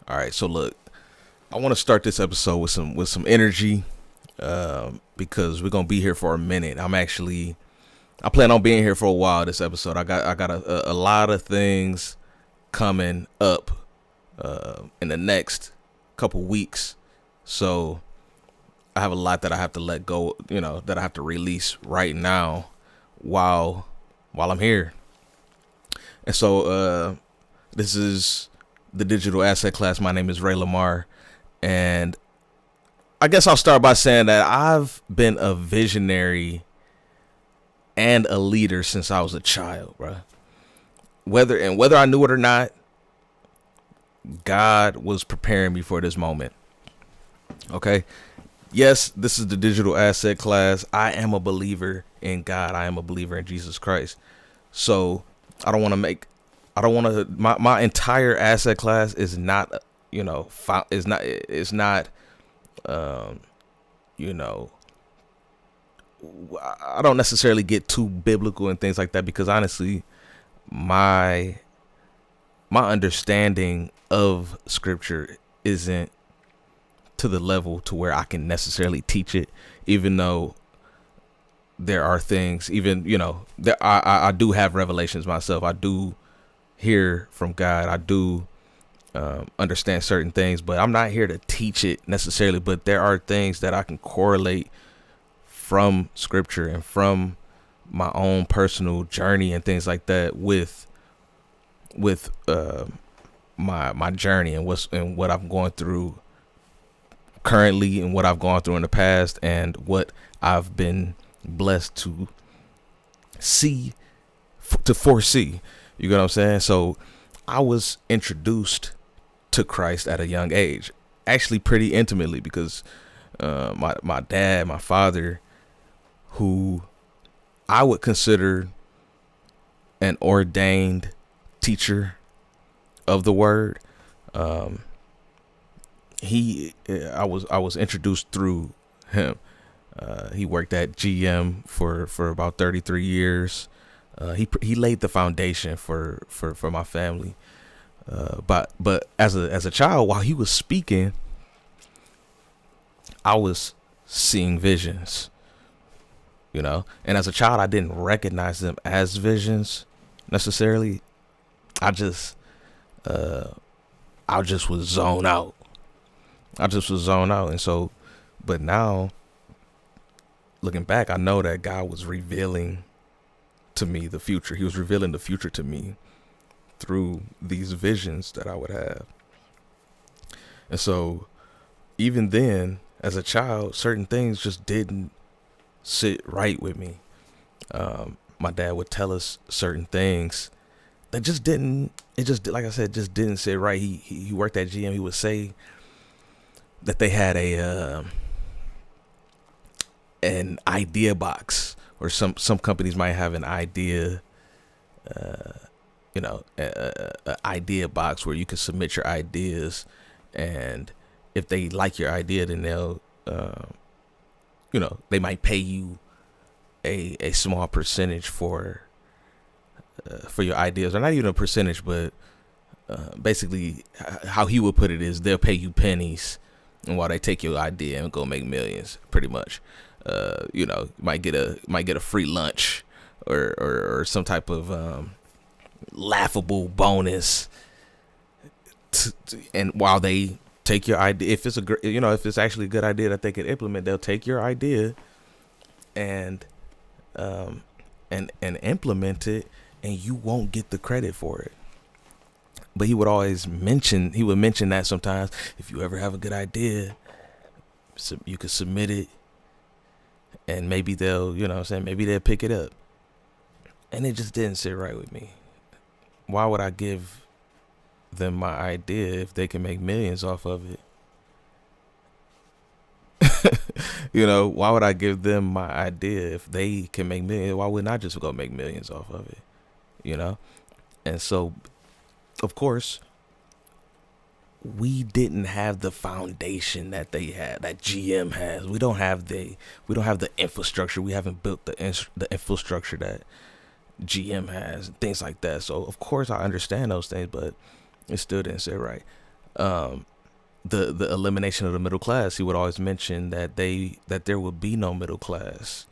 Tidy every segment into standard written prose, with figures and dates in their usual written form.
All right, so look, I want to start this episode with some energy, because we're gonna be here for a minute. I plan on being here for a while. This episode, I got a lot of things coming up in the next couple weeks, so I have a lot that I have to let go. That I have to release right now while I'm here. And so this is the digital asset class. My name is Ray Lamar, and I guess I'll start by saying that I've been a visionary and a leader since I was a child, bro. Whether I knew it or not, God was preparing me for this moment. Okay. Yes, this is the digital asset class. I am a believer in God. I am a believer in Jesus Christ. So my entire asset class is not, um, you know, I don't necessarily get too biblical and things like that, because honestly, my understanding of scripture isn't to the level to where I can necessarily teach it, even though there are things, that I do have revelations myself. I do hear from God. I do understand certain things, but I'm not here to teach it necessarily. But there are things that I can correlate from scripture and from my own personal journey and things like that with my journey and what I'm going through currently and what I've gone through in the past and what I've been blessed to foresee. You get what I'm saying? So I was introduced to Christ at a young age, actually pretty intimately, because my dad, my father, who I would consider an ordained teacher of the word, I was introduced through him. He worked at GM for about 33 years. He laid the foundation for my family. But as a child, while he was speaking, I was seeing visions, and as a child, I didn't recognize them as visions necessarily. I just was zoned out. And so, but now, looking back, I know that God was revealing to me the future. He was revealing the future to me through these visions that I would have. And so, even then, as a child, certain things just didn't sit right with me. My dad would tell us certain things that just didn't. It just, like I said, just didn't sit right. He worked at GM. He would say that they had an idea box, or some companies might have an idea, a idea box where you can submit your ideas, and if they like your idea, then they'll, they might pay you a small percentage for your ideas, or not even a percentage, but basically how he would put it is they'll pay you pennies, and while they take your idea and go make millions, pretty much. You might get a free lunch or some type of laughable bonus, and while they take your idea, if it's actually a good idea that they can implement, they'll take your idea and implement it, and you won't get the credit for it. But he would mention that sometimes, if you ever have a good idea, so you could submit it, and maybe they'll, maybe they'll pick it up. And it just didn't sit right with me. Why would I give them my idea if they can make millions off of it? Why would I give them my idea if they can make millions? Why wouldn't I just go make millions off of it? And so, of course, we didn't have the foundation that they had, that GM has. We don't have the infrastructure. We haven't built the infrastructure that GM has, and things like that. So of course I understand those things, but it still didn't sit right. The elimination of the middle class. He would always mention that there would be no middle class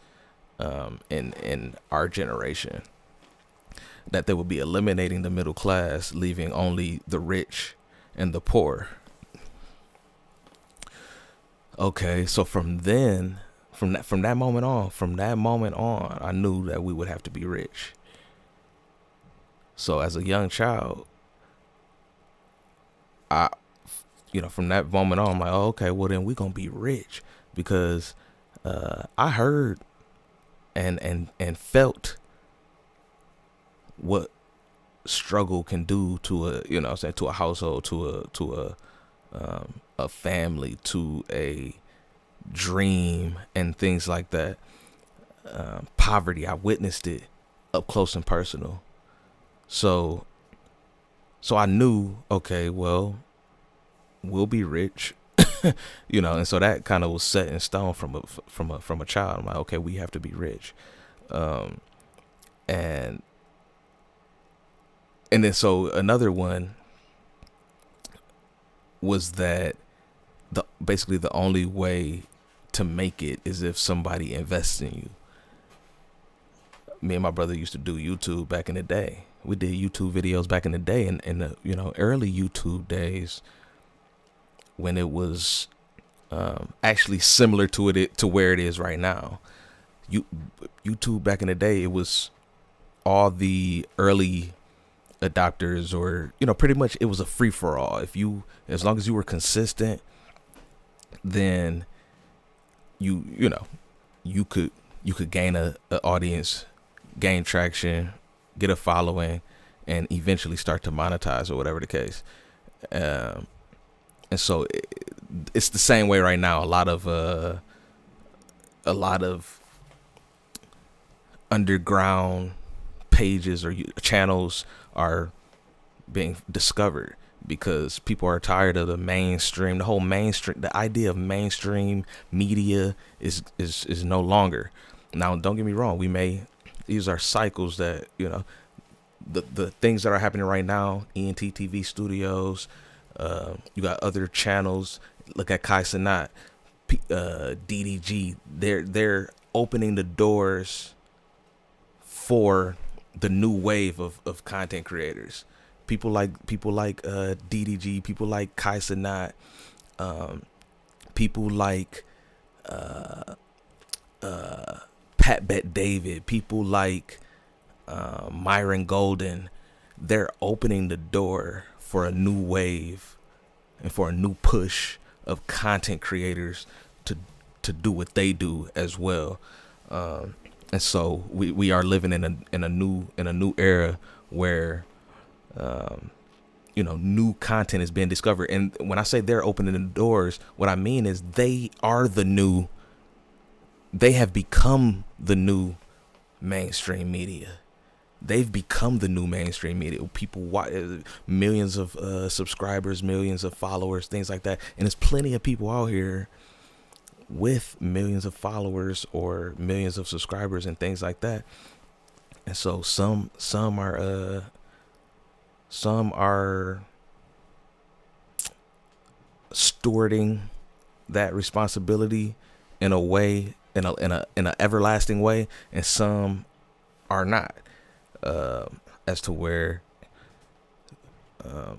in our generation. That they would be eliminating the middle class, leaving only the rich and the poor. Okay, so from that moment on, I knew that we would have to be rich. So as a young child, I, from that moment on, I'm like, oh, okay, well then we're gonna be rich, because I heard and felt what struggle can do to to a household, to a family, to a dream, and things like that. Poverty, I witnessed it up close and personal. So I knew, okay, well, we'll be rich, and so that kind of was set in stone from a child. I'm like, okay, we have to be rich, and then so another one was that basically the only way to make it is if somebody invests in you. Me and my brother used to do YouTube back in the day. We did YouTube videos back in the day, in the early YouTube days, when it was actually similar to where it is right now. YouTube back in the day, it was all the early adopters, or pretty much it was a free for all. As long as you were consistent, then you could gain a audience, gain traction, get a following, and eventually start to monetize, or whatever the case. And so it's the same way right now. A lot of underground pages or channels are being discovered because people are tired of the mainstream. The idea of mainstream media is no longer. Now, don't get me wrong. These are cycles that, the things that are happening right now. ENT TV Studios, you got other channels. Look at Kai Cenat, DDG. They're opening the doors for the new wave of content creators. People like DDG, people like Kai Cenat, people like Pat Bet David, people like Myron Golden. They're opening the door for a new wave and for a new push of content creators to do what they do as well. And so we are living in a new era where new content is being discovered. And when I say they're opening the doors, what I mean is they have become the new mainstream media. They've become the new mainstream media. People watch, millions of subscribers, millions of followers, things like that. And there's plenty of people out here with millions of followers or millions of subscribers and things like that. And so some are stewarding that responsibility in a way, in a everlasting way, and some are not, as to where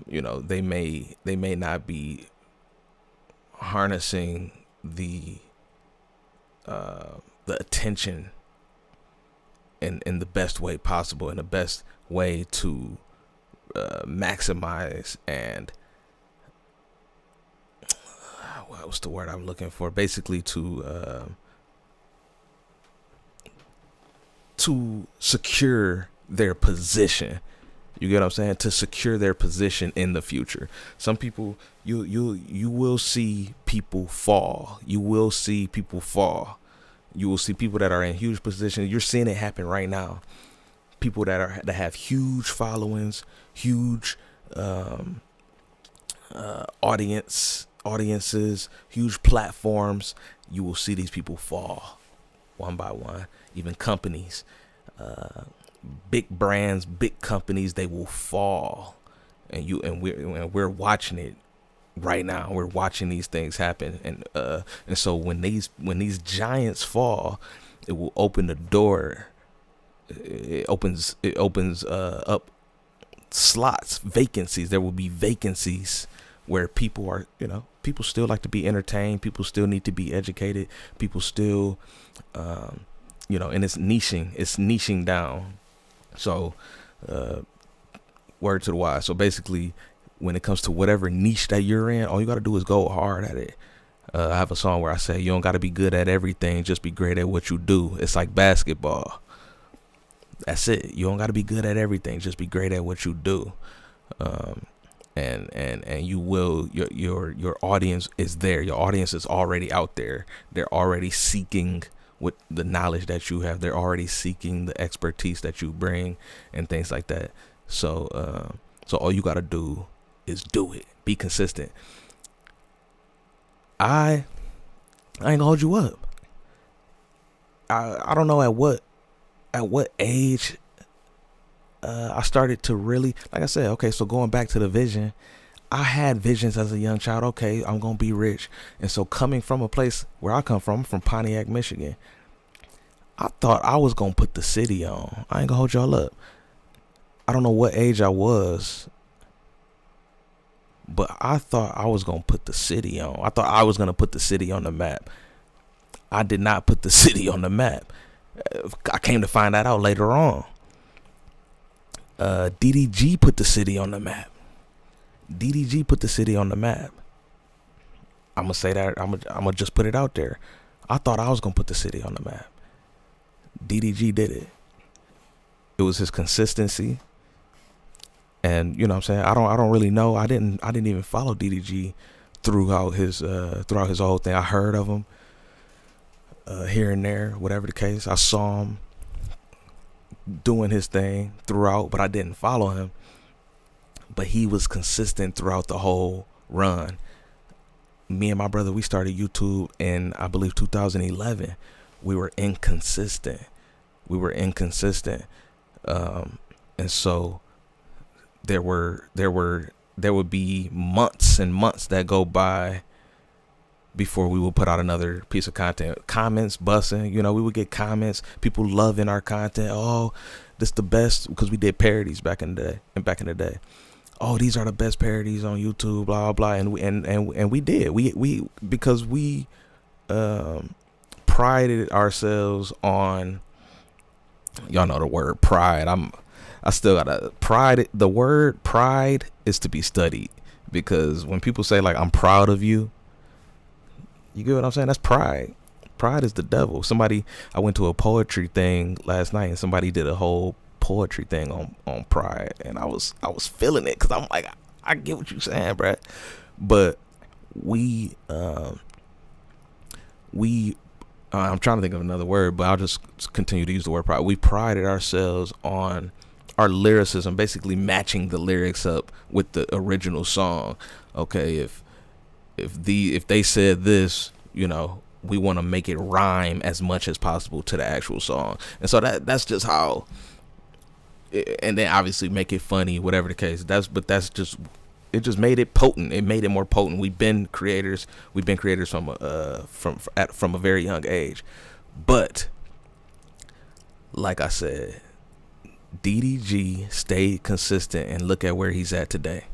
they may not be harnessing the attention in the best way possible, in the best way to maximize and what's the word I'm looking for? Basically to secure their position. You get what I'm saying? To secure their position in the future. Some people, you will see people fall. You will see people fall. You will see people that are in huge positions. You're seeing it happen right now. People that have huge followings, huge audiences, huge platforms. You will see these people fall one by one. Even companies, big brands, big companies, they will fall, and we're watching it right now. We're watching these things happen, and so when these giants fall, it will open the door. It opens up slots, vacancies. There will be vacancies where people are, people still like to be entertained. People still need to be educated. People still, and it's niching down. So, word to the wise. So basically, when it comes to whatever niche that you're in, all you got to do is go hard at it. I have a song where I say, you don't got to be good at everything. Just be great at what you do. It's like basketball. That's it. You don't got to be good at everything. Just be great at what you do. And you will, your audience is there. Your audience is already out there. They're already seeking with the knowledge that you have. They're already seeking the expertise that you bring and things like that. So all you got to do is do it. Be consistent. I ain't gonna hold you up. I don't know at what age I started to really, like I said, okay, so going back to the vision, I had visions as a young child. Okay, I'm gonna be rich. And so coming from a place where I come from Pontiac, Michigan, I thought I was gonna put the city on. I ain't gonna hold y'all up. I don't know what age I was, but I thought I was gonna put the city on. I thought I was gonna put the city on the map. I did not put the city on the map. I came to find that out later on. DDG put the city on the map. DDG put the city on the map. I'm gonna say that. I'm gonna just put it out there. I thought I was gonna put the city on the map. DDG did it. It was his consistency, and you know what I'm saying. I don't really know. I didn't even follow DDG throughout his whole thing. I heard of him here and there, whatever the case. I saw him doing his thing throughout, but I didn't follow him. But he was consistent throughout the whole run. Me and my brother, we started YouTube in, I believe, 2011. We were inconsistent. And so there would be months and months that go by before we would put out another piece of content. Comments busting, we would get comments, people loving our content. Oh, this the best, because we did parodies back in the day. Oh, these are the best parodies on YouTube, blah blah, and we did. We because we prided ourselves on, y'all know the word pride. I still gotta pride. The word pride is to be studied, because when people say like, I'm proud of you, you get what I'm saying? That's pride. Pride is the devil. I went to a poetry thing last night, and somebody did a whole poetry thing on pride, and I was feeling it, because I'm like, I get what you're saying, Brad. But I'm trying to think of another word, but I'll just continue to use the word pride. We prided ourselves on our lyricism, basically matching the lyrics up with the original song. Okay, if they said this, we want to make it rhyme as much as possible to the actual song. And so that's just how, and then obviously make it funny, whatever the case. It just made it potent. It made it more potent. We've been creators from a very young age. But like I said, DDG stayed consistent, and look at where he's at today.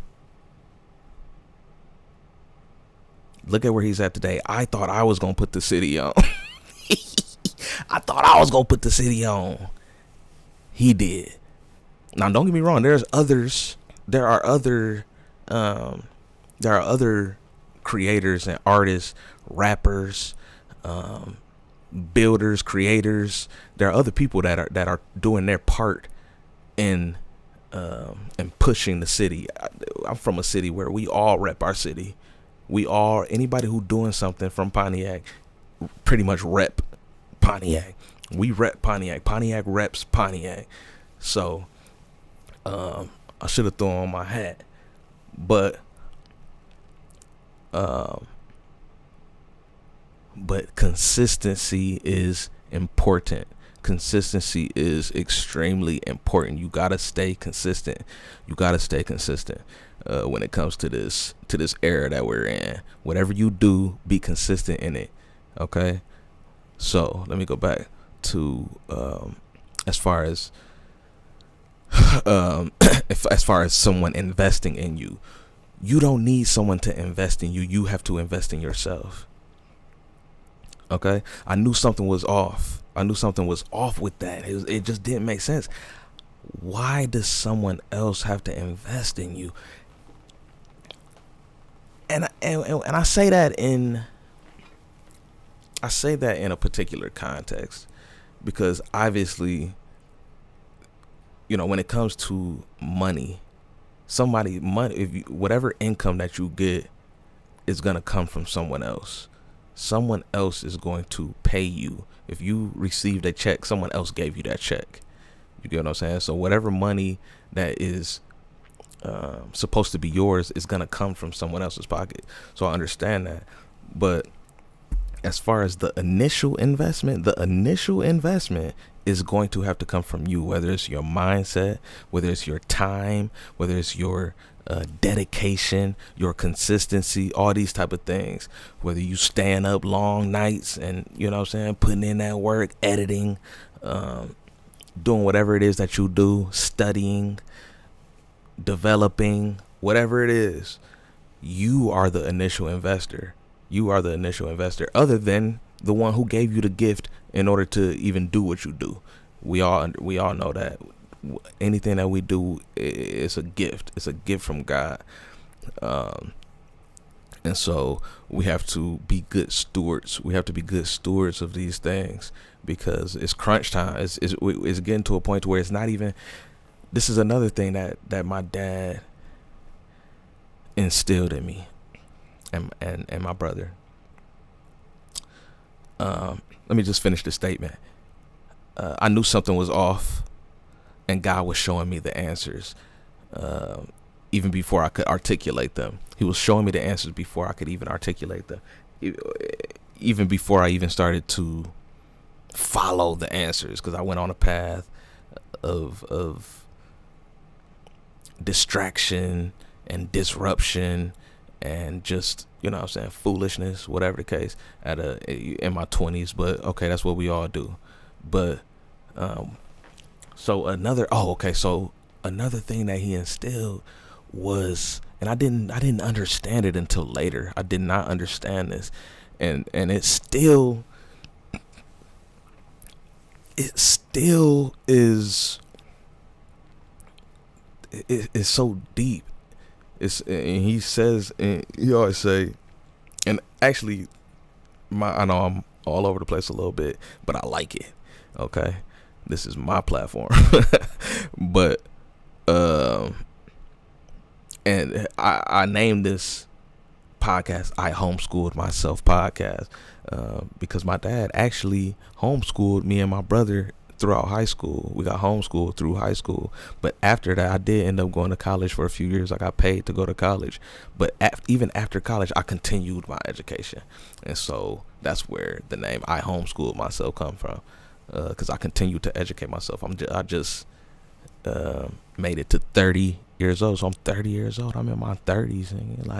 I thought I was going to put the city on. He did. Now, don't get me wrong. There are other creators and artists, rappers, builders, creators. There are other people that are doing their part in pushing the city. I'm from a city where we all rep our city. Anybody who doing something from Pontiac pretty much rep Pontiac. We rep Pontiac. Pontiac reps Pontiac. So I should have thrown on my hat, but consistency is important. Consistency is extremely important. You gotta stay consistent. When it comes to this era that we're in. Whatever you do, be consistent in it. Okay. So let me go back to as far as as far as someone investing in you. You don't need someone to invest in you. You have to invest in yourself. Okay. I knew something was off with that. It just didn't make sense. Why does someone else have to invest in you? And I say that in a particular context because obviously, when it comes to money, whatever income that you get is going to come from someone else. Someone else is going to pay you. If you received a check, someone else gave you that check. You get what I'm saying? So whatever money that is supposed to be yours is going to come from someone else's pocket. So I understand that. But as far as the initial investment is going to have to come from you, whether it's your mindset, whether it's your time, whether it's your dedication, your consistency, all these type of things, whether you stand up long nights and putting in that work, editing, doing whatever it is that you do, studying, developing, whatever it is, you are the initial investor. Other than the one who gave you the gift in order to even do what you do. We all know that anything that we do is a gift. It's a gift from God. And so we have to be good stewards. Of these things because it's crunch time. It's getting to a point where it's not even. This is another thing that my dad instilled in me and my brother. Let me just finish the statement. I knew something was off, and God was showing me the answers, even before I could articulate them. He was showing me the answers before I could even articulate them, even before I even started to follow the answers, because I went on a path of distraction and disruption and just foolishness, whatever the case, in my 20s. But okay, that's what we all do. But so another thing that he instilled was, and I didn't understand it until later. I did not understand this, and it still is. It's so deep. And he says, and he always say, and actually, I know I'm all over the place a little bit, but I like it. Okay, this is my platform. But and I named this podcast "I Homeschooled Myself" podcast because my dad actually homeschooled me and my brother throughout high school. We got homeschooled through high school, but after that I did end up going to college for a few years. I got paid to go to college, but even after college I continued my education, and so that's where the name "I Homeschooled Myself" come from, because I continued to educate myself. I just made it to 30 years old, so I'm 30 years old. I'm in my 30s, and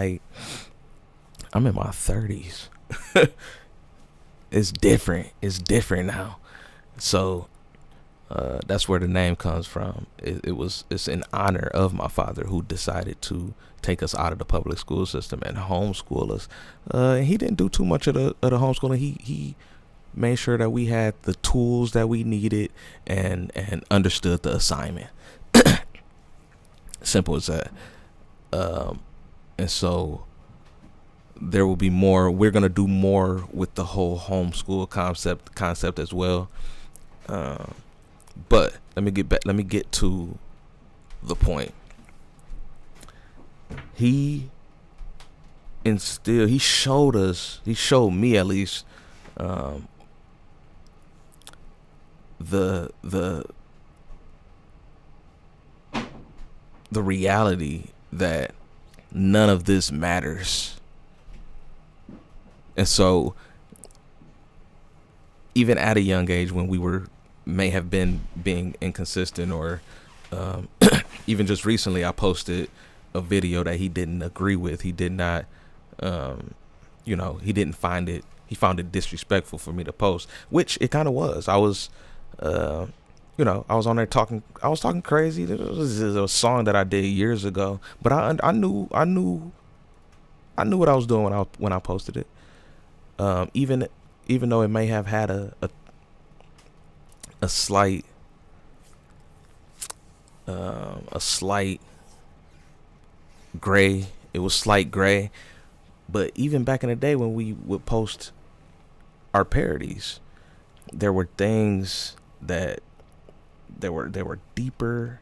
I'm in my 30s. It's different now. So that's where the name comes from. It's in honor of my father, who decided to take us out of the public school system and homeschool us. He didn't do too much of the homeschooling. He made sure that we had the tools that we needed and understood the assignment. Simple as that. And so there will be more. We're gonna do more with the whole homeschool concept as well. But let me get to the point. He showed me at least, the reality that none of this matters. And so even at a young age, when we were may have been being inconsistent, or even just recently I posted a video that he didn't agree with. He did not, he didn't find it. He found it disrespectful for me to post, which it kind of was. I was, I was on there talking. I was talking crazy. It was a song that I did years ago, but I knew what I was doing when I posted it. Even though it may have had a slight gray. It was slight gray, but even back in the day when we would post our parodies, there were things that there were deeper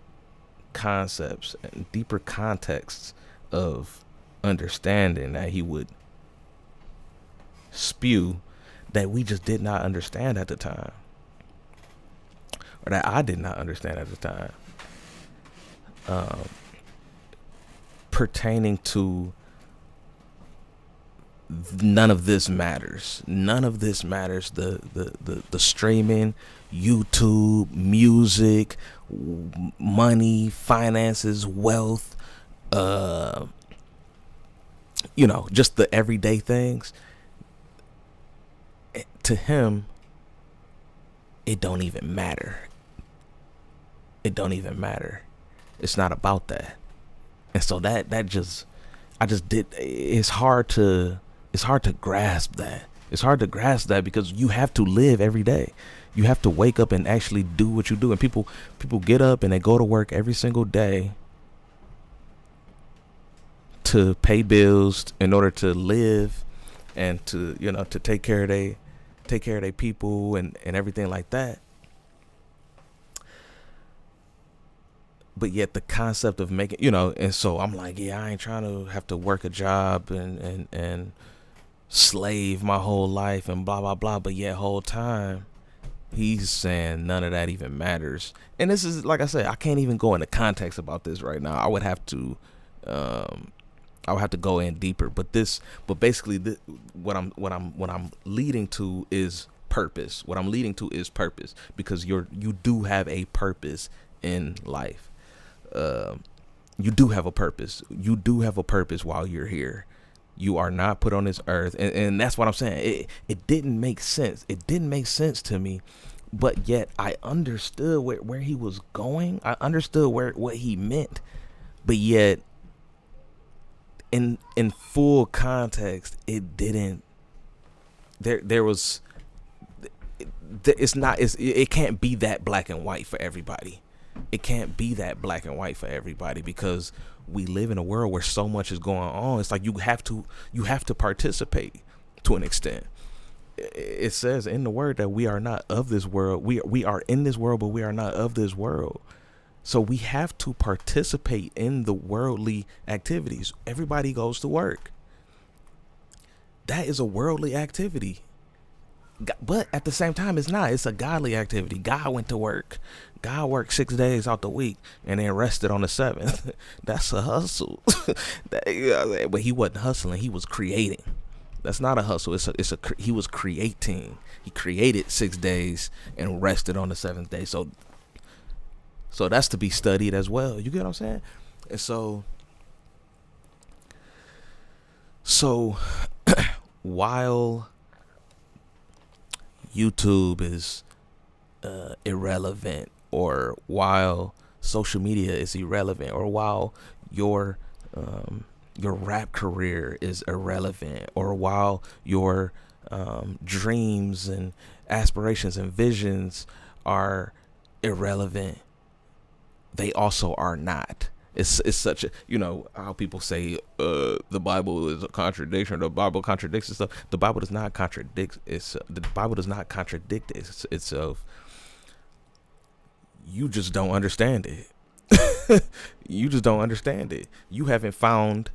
concepts and deeper contexts of understanding that he would spew that we just did not understand at the time, or that I did not understand at the time, pertaining to none of this matters. None of this matters. The streaming, YouTube, music, money, finances, wealth, just the everyday things. To him, it don't even matter. It don't even matter. It's not about that. And so it's hard to grasp that. It's hard to grasp that because you have to live every day. You have to wake up and actually do what you do. And people get up and they go to work every single day to pay bills in order to live and to take care of their people and everything like that. But yet the concept of making, and so I'm like, yeah, I ain't trying to have to work a job and slave my whole life and blah, blah, blah. But yet whole time he's saying none of that even matters. And this is, like I said, I can't even go into context about this right now. I would have to go in deeper, but basically what I'm leading to is purpose. What I'm leading to is purpose, because you do have a purpose in life. You do have a purpose. You do have a purpose while you're here. You are not put on this earth. And that's what I'm saying. It didn't make sense. It didn't make sense to me, but yet I understood where he was going. I understood what he meant, but yet in full context, it didn't. There was. It can't be that black and white for everybody. It can't be that black and white for everybody, because we live in a world where so much is going on. It's like you have to participate to an extent. It says in the word that we are not of this world. We are in this world, but we are not of this world. So we have to participate in the worldly activities. Everybody goes to work. That is a worldly activity. But at the same time, it's not. It's a godly activity. God went to work. God worked 6 days out the week and then rested on the seventh. That's a hustle. But he wasn't hustling. He was creating. That's not a hustle. He was creating. He created 6 days and rested on the seventh day. So that's to be studied as well. You get what I'm saying? And so while YouTube is irrelevant, or while social media is irrelevant, or while your rap career is irrelevant, or while your dreams and aspirations and visions are irrelevant, they also are not. It's such a, how people say the Bible is a contradiction, the Bible contradicts itself. The Bible does not contradict itself. You just don't understand it. You just don't understand it. You haven't found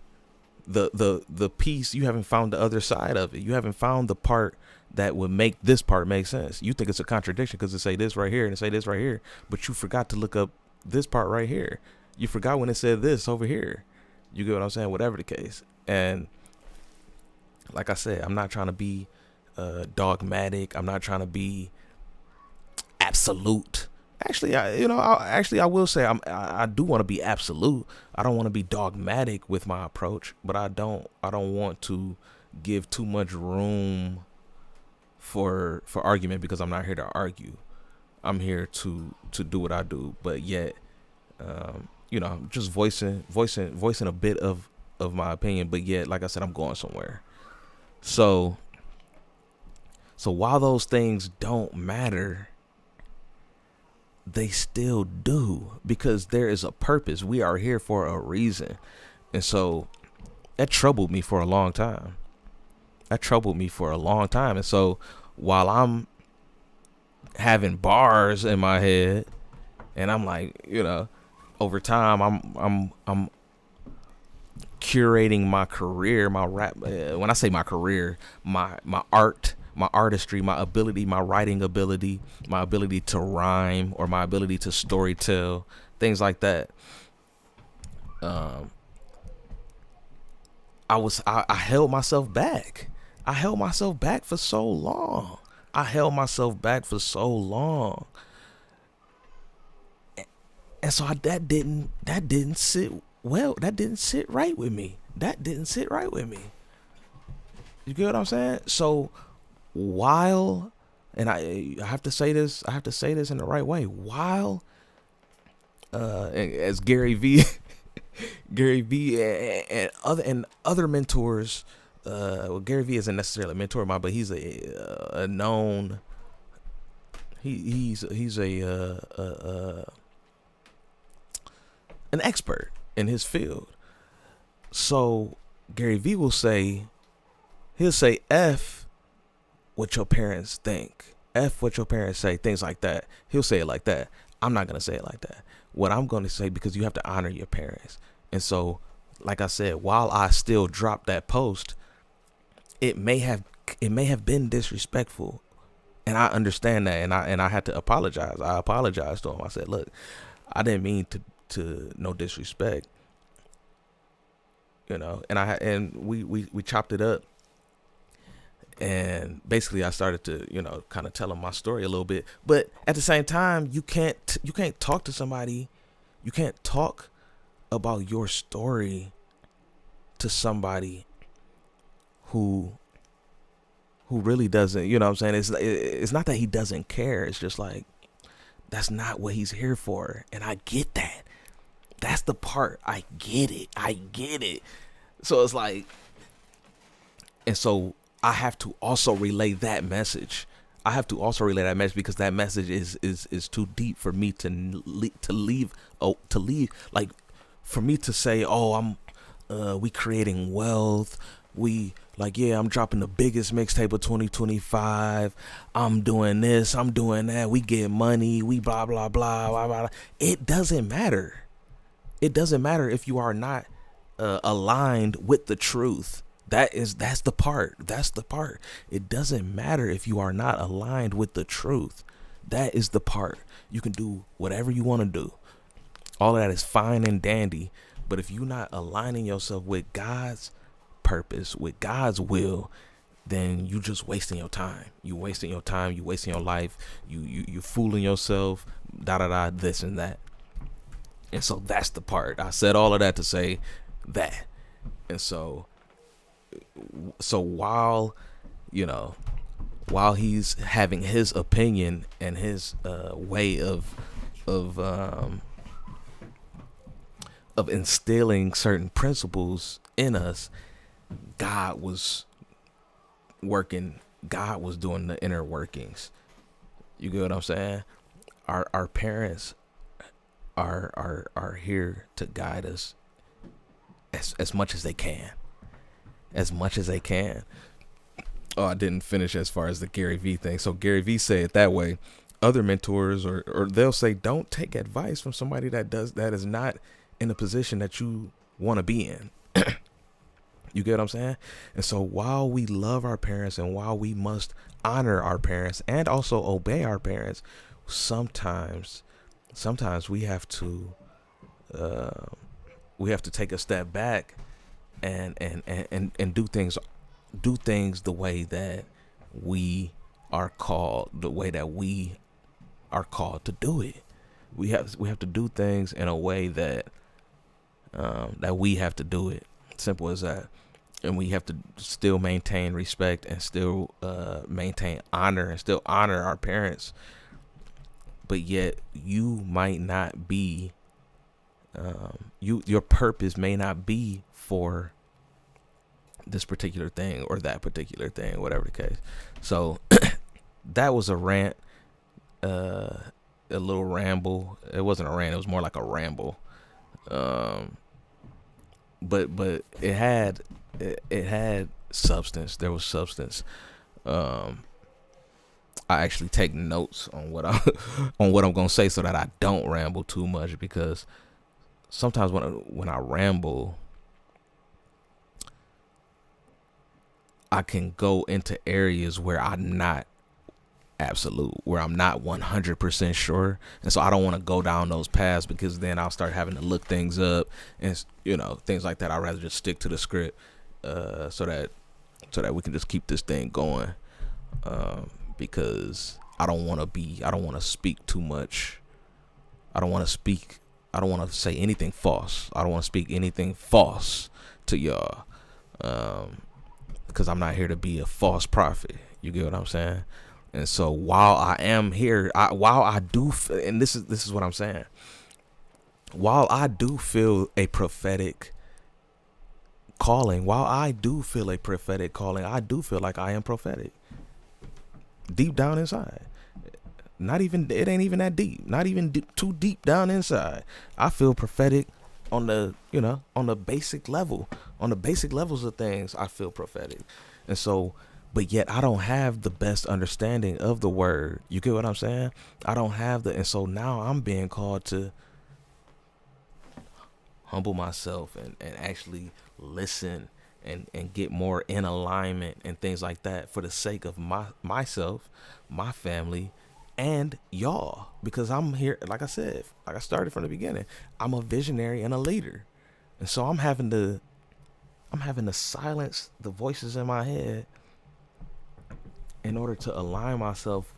the piece. You haven't found the other side of it. You haven't found the part that would make this part make sense. You think it's a contradiction because it say this right here and it say this right here, but you forgot to look up this part right here. You forgot when it said this over here. You get what I'm saying? Whatever the case. And like I said, I'm not trying to be dogmatic. I'm not trying to be absolute. Actually, I will say I do want to be absolute. I don't want to be dogmatic with my approach, but I don't want to give too much room for argument, because I'm not here to argue. I'm here to do what I do, but yet, just voicing a bit of my opinion, but yet, like I said, I'm going somewhere. So while those things don't matter, they still do, because there is a purpose. We are here for a reason. And so that troubled me for a long time. And so while I'm having bars in my head, and I'm like, over time, I'm curating my career, my rap. When I say my career, my art, my artistry, my ability, my writing ability, my ability to rhyme, or my ability to storytell, things like that. I held myself back. I held myself back for so long. And so that didn't sit well. That didn't sit right with me. You get what I'm saying? So while, and I have to say this in the right way. While, as Gary V, and other mentors, well, Gary V isn't necessarily a mentor of mine, but he's a known. He's an expert in his field. So Gary V will say, he'll say, F what your parents think, F what your parents say, things like that. He'll say it like that. I'm not going to say it like that. What I'm going to say, because you have to honor your parents. And so, like I said, while I still dropped that post, it may have been disrespectful. And I understand that. And I had to apologize. I apologized to him. I said, look, I didn't mean to no disrespect, and we chopped it up. And basically I started to, kind of tell him my story a little bit. But at the same time, you can't talk to somebody. You can't talk about your story to somebody who really doesn't, you know what I'm saying? It's not that he doesn't care. It's just like, that's not what he's here for. And I get that. That's the part. I get it. So it's like, and so I have to also relay that message. Because that message is too deep for me to leave. Like, for me to say, oh, we creating wealth. I'm dropping the biggest mixtape of 2025. I'm doing this. I'm doing that. We get money. We blah, blah, blah, blah, blah. It doesn't matter. It doesn't matter if you are not aligned with the truth. That's the part. It doesn't matter if you are not aligned with the truth. That is the part. You can do whatever you want to do. All of that is fine and dandy. But if you're not aligning yourself with God's purpose, with God's will, then you just wasting your time. You wasting your life. You fooling yourself, this and that. And so that's the part. I said all of that to say that. And so while he's having his opinion and his way of instilling certain principles in us, God was working. God was doing the inner workings. You get what I'm saying? Our parents are here to guide us as much as they can. Oh, I didn't finish as far as the Gary V thing. So Gary V said it that way. Other mentors or they'll say, don't take advice from somebody that is not in a position that you want to be in. You get what I'm saying? And so while we love our parents and while we must honor our parents and also obey our parents, sometimes we have to take a step back and do things the way that we are called, the way that we are called to do it. We have to do things in a way that that we have to do it. Simple as that. And we have to still maintain respect and still maintain honor and still honor our parents. But yet you might not be, your purpose may not be for this particular thing or that particular thing, whatever the case. So that was a rant, a little ramble. It wasn't a rant. It was more like a ramble. But it had substance. There was substance. I actually take notes on what I'm gonna say so that I don't ramble too much, because sometimes when I ramble, I can go into areas where I'm not absolute, where I'm not 100% sure, and so I don't want to go down those paths, because then I'll start having to look things up and things like that. I'd rather just stick to the script, so that we can just keep this thing going, because I don't want to speak too much. I don't want to say anything false. I don't want to speak anything false to y'all, because I'm not here to be a false prophet. You get what I'm saying? And so while I am here, while I do, and this is what I'm saying, while I do feel a prophetic calling, I do feel like I am prophetic deep down inside. It ain't even that deep, not even too deep down inside. I feel prophetic on the basic level, on the basic levels of things. I feel prophetic. And so, but yet I don't have the best understanding of the word. You get what I'm saying? I don't have and so now I'm being called to humble myself and actually listen and get more in alignment and things like that, for the sake of myself, my family, and y'all. Because I'm here, like I said, like I started from the beginning, I'm a visionary and a leader. And so I'm having to silence the voices in my head in order to align myself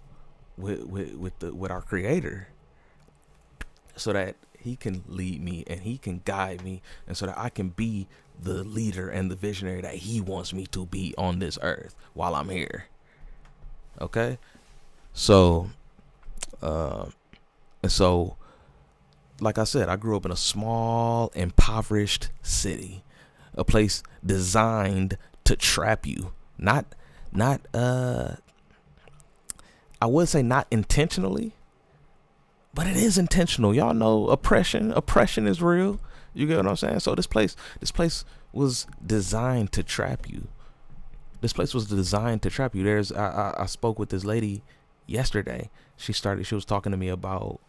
with our Creator, so that He can lead me and He can guide me, and so that I can be the leader and the visionary that He wants me to be on this earth while I'm here. Okay? So, and so, like I said, I grew up in a small, impoverished city, a place designed to trap you. I would say not intentionally, but it is intentional. Y'all know oppression is real. You get what I'm saying? So this place was designed to trap you. This place was designed to trap you. I spoke with this lady yesterday. She was talking to me about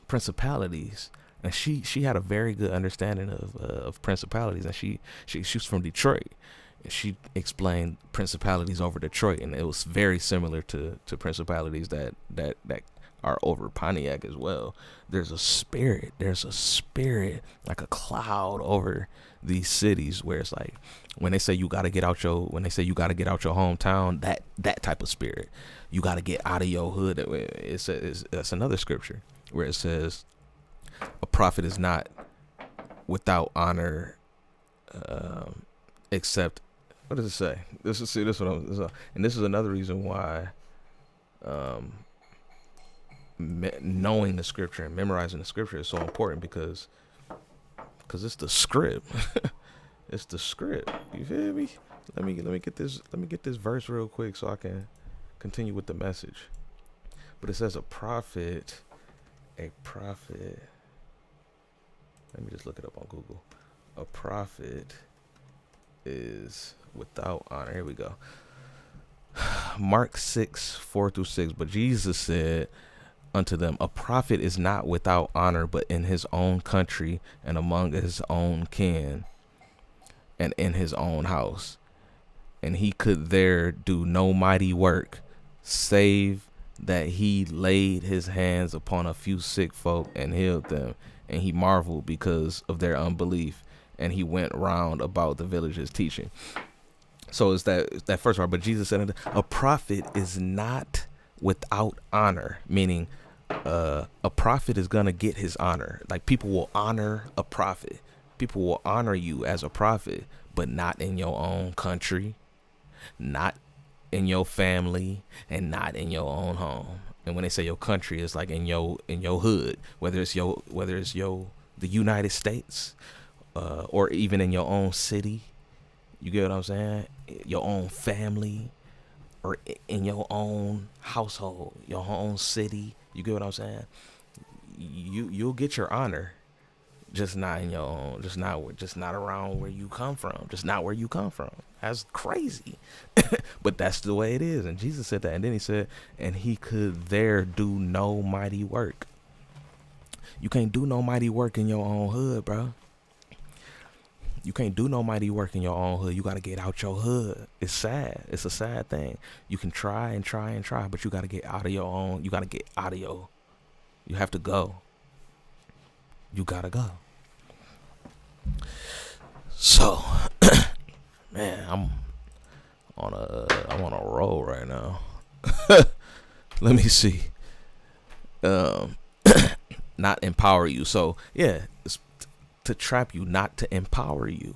principalities, and she had a very good understanding of principalities, and she's from Detroit. And she explained principalities over Detroit, and it was very similar to principalities that are over Pontiac as well. There's a spirit like a cloud over these cities, where it's like when they say you got to get out your hometown, that type of spirit. You got to get out of your hood. That's another scripture where it says a prophet is not without honor, except, what does it say? This is another reason why knowing the scripture and memorizing the scripture is so important, because it's the script. It's the script. You feel me? Let me get this verse real quick so I can continue with the message. But it says a prophet. Let me just look it up on Google. A prophet is without honor. Here we go. Mark 6:4-6. But Jesus said unto them, a prophet is not without honor, but in his own country, and among his own kin, and in his own house. And he could there do no mighty work, save that he laid his hands upon a few sick folk and healed them. And he marveled because of their unbelief, and he went round about the villages teaching. So it's that first part. But Jesus said, a prophet is not without honor, meaning a prophet is gonna get his honor. Like, people will honor a prophet. People will honor you as a prophet, but not in your own country, not in your family, and not in your own home. And when they say your country, it's like in your hood, whether it's the United States, or even in your own city. You get what I'm saying? Your own family, or in your own household, your own city. You get what I'm saying? You'll get your honor, just not in your own, just not around where you come from, just not where you come from. That's crazy. But that's the way it is. And Jesus said that. And then he said, and he could there do no mighty work. You can't do no mighty work in your own hood, bro. You can't do no mighty work in your own hood. You got to get out your hood. It's sad. It's a sad thing. You can try and try and try, but you got to get out of your own. You got to get out of you have to go. You got to go. So, man, I'm on a roll right now. Let me see. Not empower you. So, yeah, it's to trap you, not to empower you.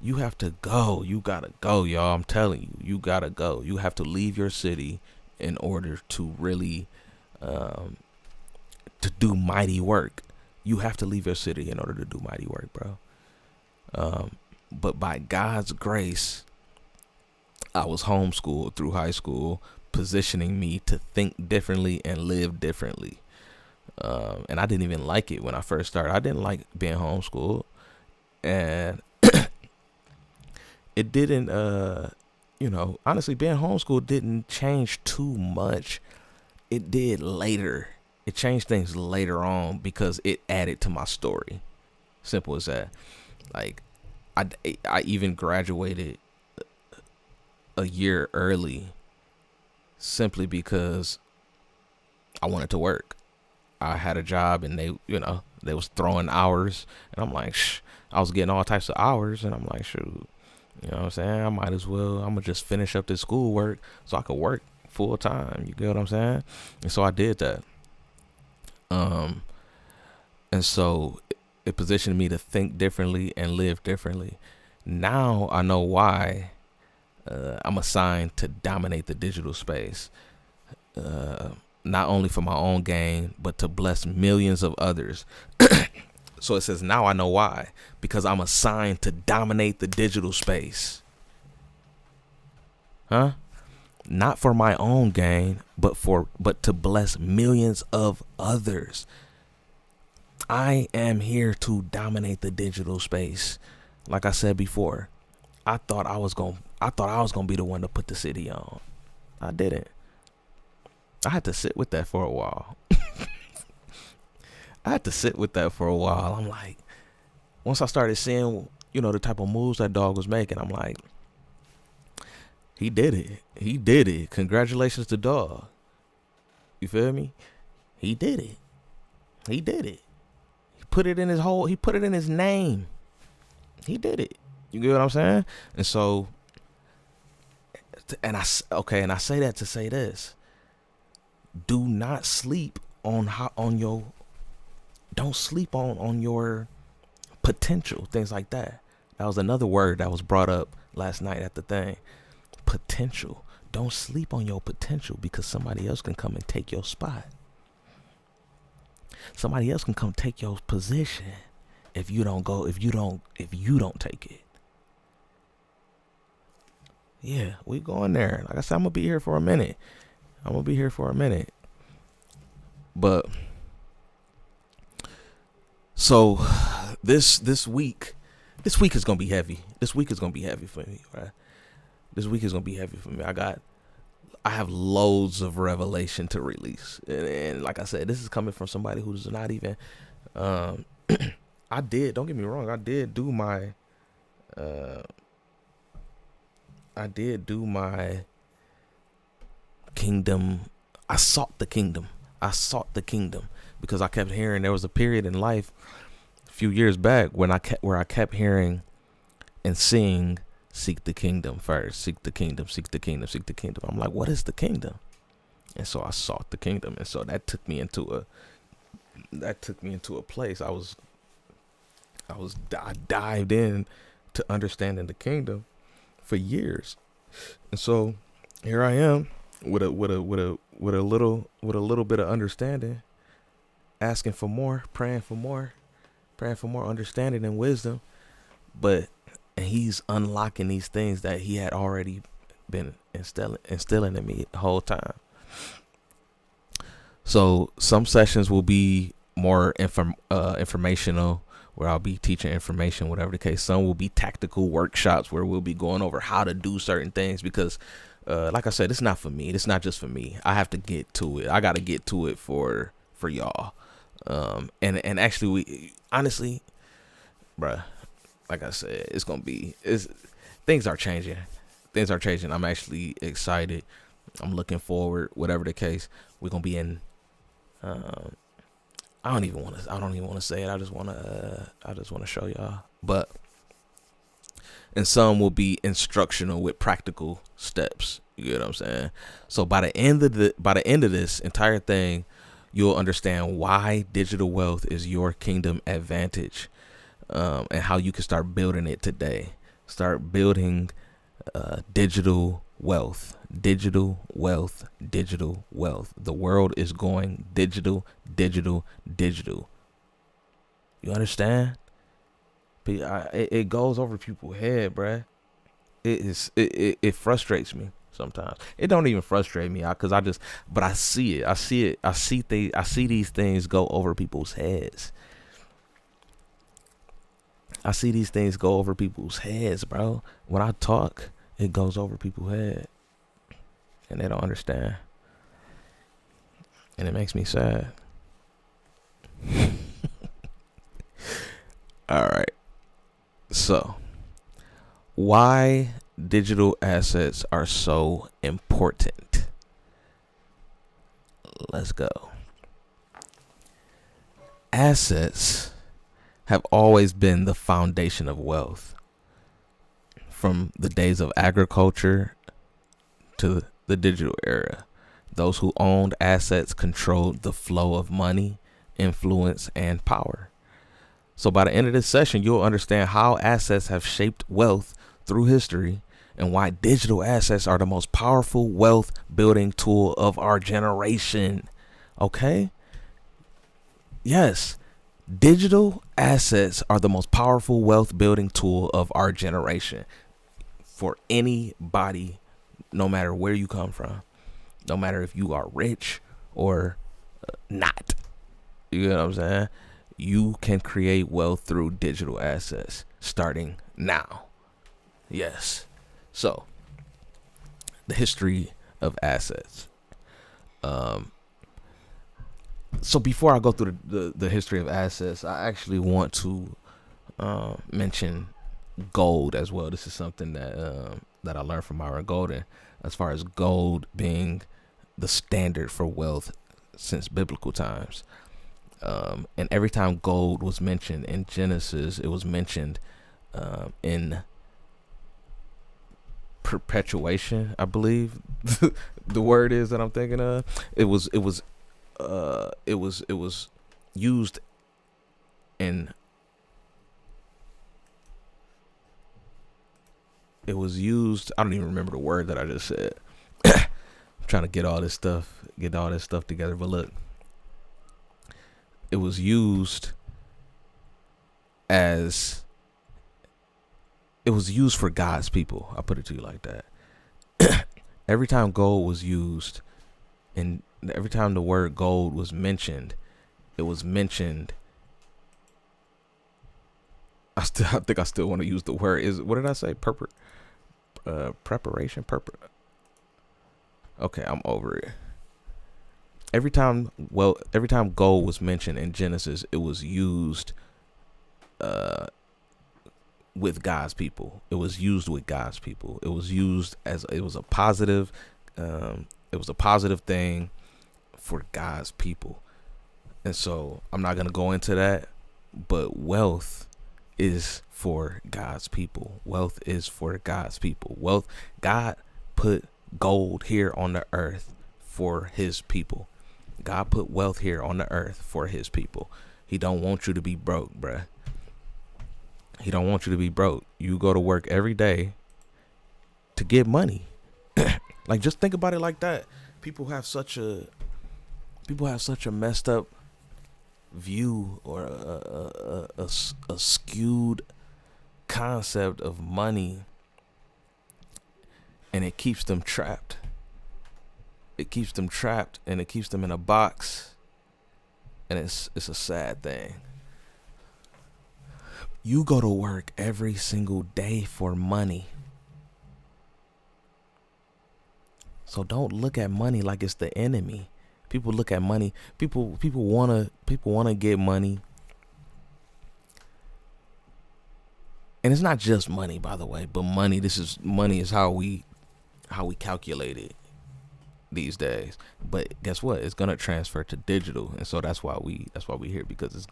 You have to go. You gotta go, y'all. I'm telling you, you gotta go. You have to leave your city in order to really to do mighty work. You have to leave your city in order to do mighty work, bro. But by God's grace, I was homeschooled through high school, positioning me to think differently and live differently. And I didn't even like it when I first started. I didn't like being homeschooled, and it didn't, honestly, being homeschooled didn't change too much. It did later. It changed things later on because it added to my story. Simple as that. Like, I even graduated a year early simply because I wanted to work. I had a job and they was throwing hours, and I'm like, I was getting all types of hours, and I'm like, shoot, you know what I'm saying? I might as well, I'm gonna just finish up this schoolwork so I could work full time. You get what I'm saying? And so I did that. And so it positioned me to think differently and live differently. Now I know why I'm assigned to dominate the digital space. Not only for my own gain, but to bless millions of others. So it says, now I know why, because I'm assigned to dominate the digital space. Huh? Not for my own gain, but to bless millions of others. I am here to dominate the digital space. Like I said before, I thought I was gonna be the one to put the city on. I didn't. I had to sit with that for a while. I'm like, once I started seeing, the type of moves that dog was making, I'm like, he did it. Congratulations to dog. You feel me? He did it. He put it in his name. He did it. You get what I'm saying? And so, and I say that to say this. Do not sleep don't sleep on your potential, things like that. That was another word that was brought up last night at the thing. Potential. Don't sleep on your potential, because somebody else can come and take your spot. Somebody else can come take your position if you don't take it. Yeah, we going there. Like I said, I'm gonna be here for a minute. But so this week is gonna be heavy. This week is gonna be heavy for me, right? I have loads of revelation to release, and like I said, this is coming from somebody who's not even. Don't get me wrong. I did do my kingdom. I sought the kingdom because I kept hearing, there was a period in life a few years back where I kept hearing and seeing, seek the kingdom first, seek the kingdom. I'm like, what is the kingdom? And so I sought the kingdom, and so that took me into a place. I dived in to understanding the kingdom for years. And so here I am with a little bit of understanding, asking for more, praying for more understanding and wisdom. And he's unlocking these things that he had already been instilling in me the whole time. So some sessions will be more informational, where I'll be teaching information, whatever the case. Some will be tactical workshops where we'll be going over how to do certain things, because like I said, it's not for me. It's not just for me. I have to get to it. I got to get to it for y'all. And actually, we honestly, bruh, like I said, things are changing. Things are changing. I'm actually excited. I'm looking forward. Whatever the case, we're gonna be in. I don't even want to say it. I just want to show y'all. But and some will be instructional with practical steps. You get what I'm saying? So by the end of this entire thing, you'll understand why digital wealth is your kingdom advantage, and how you can start building it today. Start building digital wealth. Digital wealth. The world is going digital. You understand? It goes over people's head, bruh. It frustrates me sometimes. It don't even frustrate me, but I see it. I see these things go over people's heads. I see these things go over people's heads, bro. When I talk, it goes over people's head, and they don't understand, and it makes me sad. All right. So, why digital assets are so important? Let's go. Assets have always been the foundation of wealth. From the days of agriculture to the digital era, those who owned assets controlled the flow of money, influence, and power. So by the end of this session, you'll understand how assets have shaped wealth through history, and why digital assets are the most powerful wealth building tool of our generation. Okay? Yes. Digital assets are the most powerful wealth building tool of our generation. For anybody, no matter where you come from, no matter if you are rich or not, you know what I'm saying? You can create wealth through digital assets starting now. Yes. So, the history of assets. So before I go through the history of assets, I actually want to mention gold as well. This is something that I learned from Myron Golden, as far as gold being the standard for wealth since biblical times. And every time gold was mentioned in Genesis, it was mentioned in perpetuation, I believe the word is that I'm thinking of. It was used in I don't even remember the word that I just said. I'm trying to get all this stuff together, but look, it was used for God's people. I'll put it to you like that. Every time gold was used, and every time the word gold was mentioned, it was mentioned. I think I still want to use the word. What did I say? Preparation. Okay, I'm over it. Every time gold was mentioned in Genesis, it was used with God's people. It was used with God's people. It was used it was a positive thing for God's people. And so I'm not going to go into that, but wealth is for God's people. Wealth is for God's people. God put gold here on the earth for his people. God put wealth here on the earth for his people. He don't want you to be broke, bruh. He don't want you to be broke. You go to work every day to get money. Like, just think about it like that. People have such a messed up view or a skewed concept of money, and it keeps them trapped. It keeps them trapped, and it keeps them in a box, and it's a sad thing. You go to work every single day for money. So don't look at money like it's the enemy. People look at money. People wanna get money. And it's not just money, by the way, but money is how we calculate it these days. But guess what? It's gonna transfer to digital, and so that's why we here, because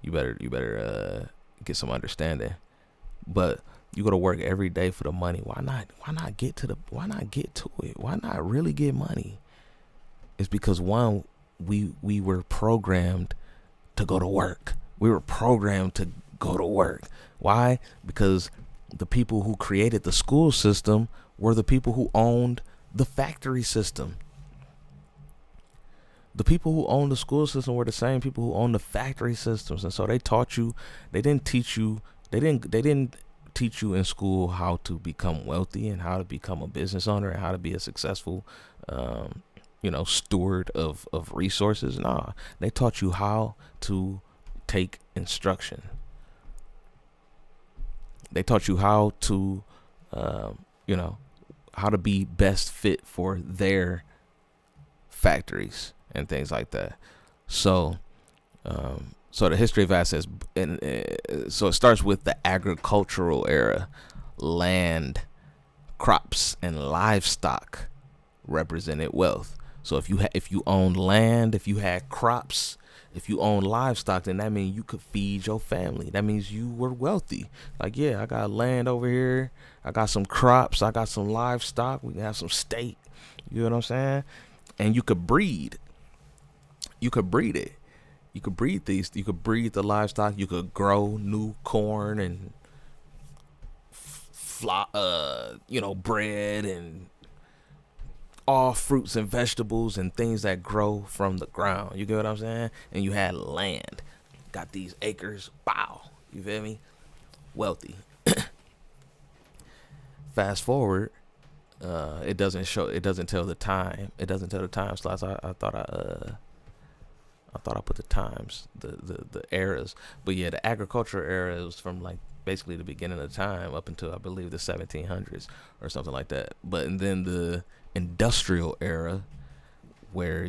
you better get some understanding. But you go to work every day for the money. Why not get to it? Why not really get money? It's because, one, we were programmed to go to work. We were programmed to go to work. Why? Because the people who created the school system were the people who owned the factory system. The people who owned the school system were the same people who owned the factory systems. And so they didn't teach you in school how to become wealthy and how to become a business owner and how to be a successful, steward of resources. Nah, they taught you how to take instruction. They taught you how to, how to be best fit for their factories and things like that. So the history of assets, so it starts with the agricultural era. Land, crops, and livestock represented wealth. So if you owned land, if you had crops, if you owned livestock, then that means you could feed your family. That means you were wealthy. Like, yeah, I got land over here. I got some crops. I got some livestock. We can have some steak. You know what I'm saying? And you could breed. You could breed it. You could breed these. You could breed the livestock. You could grow new corn and bread and all fruits and vegetables and things that grow from the ground. You get what I'm saying? And you had land. Got these acres. Wow. You feel me? Wealthy. Fast forward. It doesn't tell the time. It doesn't tell the time slots. I thought I put the times, the eras. But yeah, the agricultural era was from like basically the beginning of time up until I believe the 1700s or something like that. But and then the industrial era, where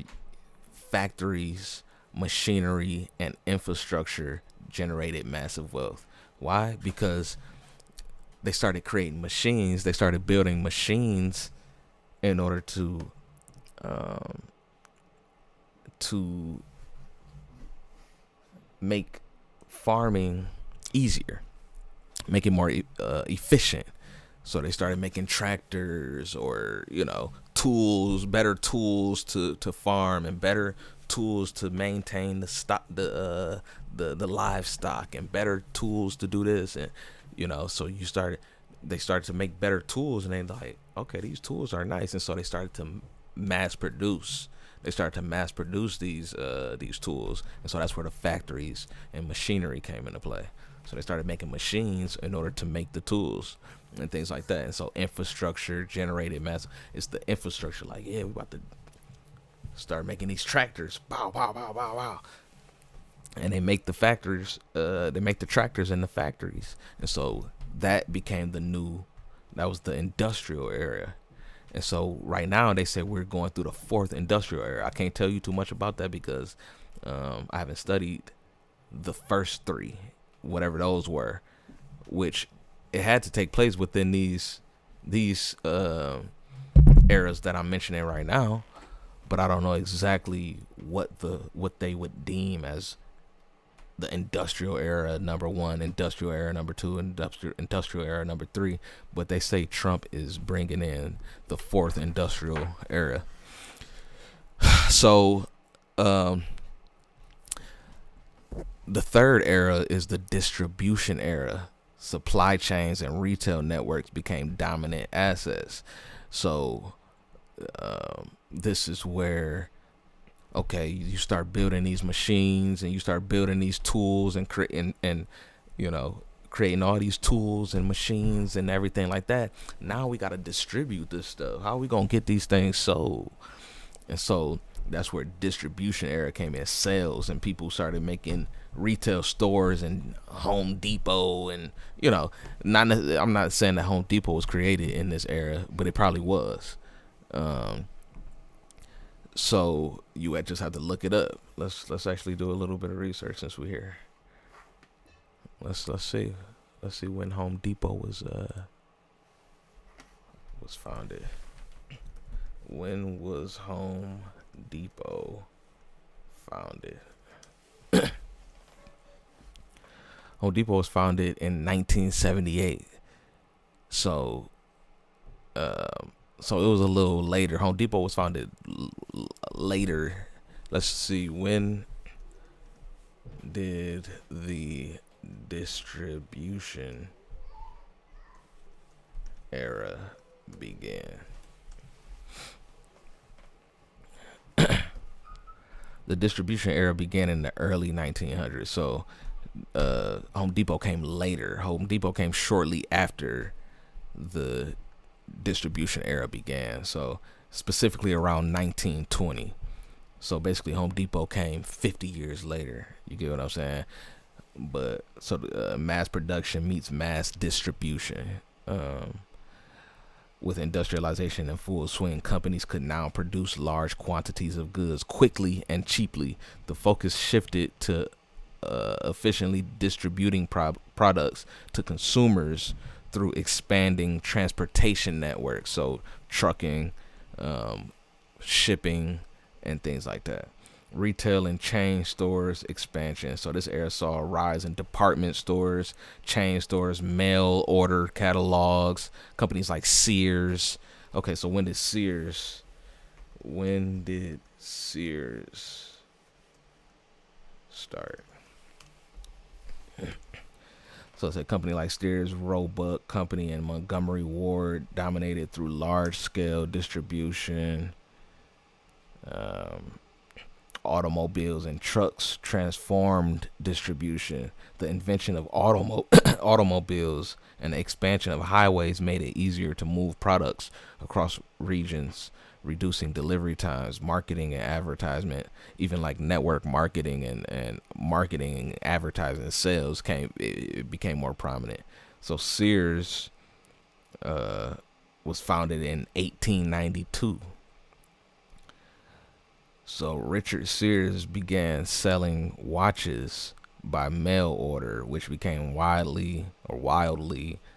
factories, machinery, and infrastructure generated massive wealth. Why? Because they started creating machines. They started building machines in order to make farming easier, make it more efficient. So they started making tractors or, tools, better tools to farm, and better tools to maintain the stock, the livestock, and better tools to do this. And, so they started to make better tools, and they like, okay, these tools are nice. And so they started to mass produce. They started to mass produce these tools. And so that's where the factories and machinery came into play. So they started making machines in order to make the tools and things like that. And so infrastructure generated mass. It's the infrastructure, like, yeah, we about to start making these tractors. Bow, bow, bow, bow, bow. And they make the factories, they make the tractors in the factories. And so that became that was the industrial era. And so right now they say we're going through the fourth industrial era. I can't tell you too much about that because I haven't studied the first three, whatever those were, which it had to take place within these eras that I'm mentioning right now. But I don't know exactly what they would deem as the industrial era number 1, industrial era number 2, industrial era number 3. But they say Trump is bringing in the fourth industrial era. So, um, the third era is the distribution era. Supply chains and retail networks became dominant assets. So, this is where, okay, you start building these machines and you start building these tools and creating and creating all these tools and machines and everything like that. Now we got to distribute this stuff. How are we gonna get these things sold? And so that's where distribution era came in, sales, and people started making retail stores and Home Depot, and I'm not saying that Home Depot was created in this era, but it probably was. So you just have to look it up. Let's actually do a little bit of research since we're here. Let's see when Home Depot was founded. When was Home Depot founded? Home Depot was founded in 1978. So it was a little later. Home Depot was founded later. Let's see, when did the distribution era begin? The distribution era began in the early 1900s. So Home Depot came later. Home Depot came shortly after the distribution era began. So specifically around 1920. So basically Home Depot came 50 years later. You get what I'm saying? But so mass production meets mass distribution. With industrialization in full swing, companies could now produce large quantities of goods quickly and cheaply. The focus shifted to efficiently distributing products to consumers through expanding transportation networks, so trucking, shipping, and things like that. Retail and chain stores expansion. So this era saw a rise in department stores, chain stores, mail order catalogs, companies like Sears. Okay, so when did Sears start? So it's a company like Sears, Roebuck Company, and Montgomery Ward dominated through large-scale distribution. Automobiles and trucks transformed distribution. The invention of automobiles and the expansion of highways made it easier to move products across regions, reducing delivery times. Marketing and advertisement, even like network marketing and marketing and advertising sales it became more prominent. So Sears was founded in 1892. So Richard Sears began selling watches by mail order, which became wildly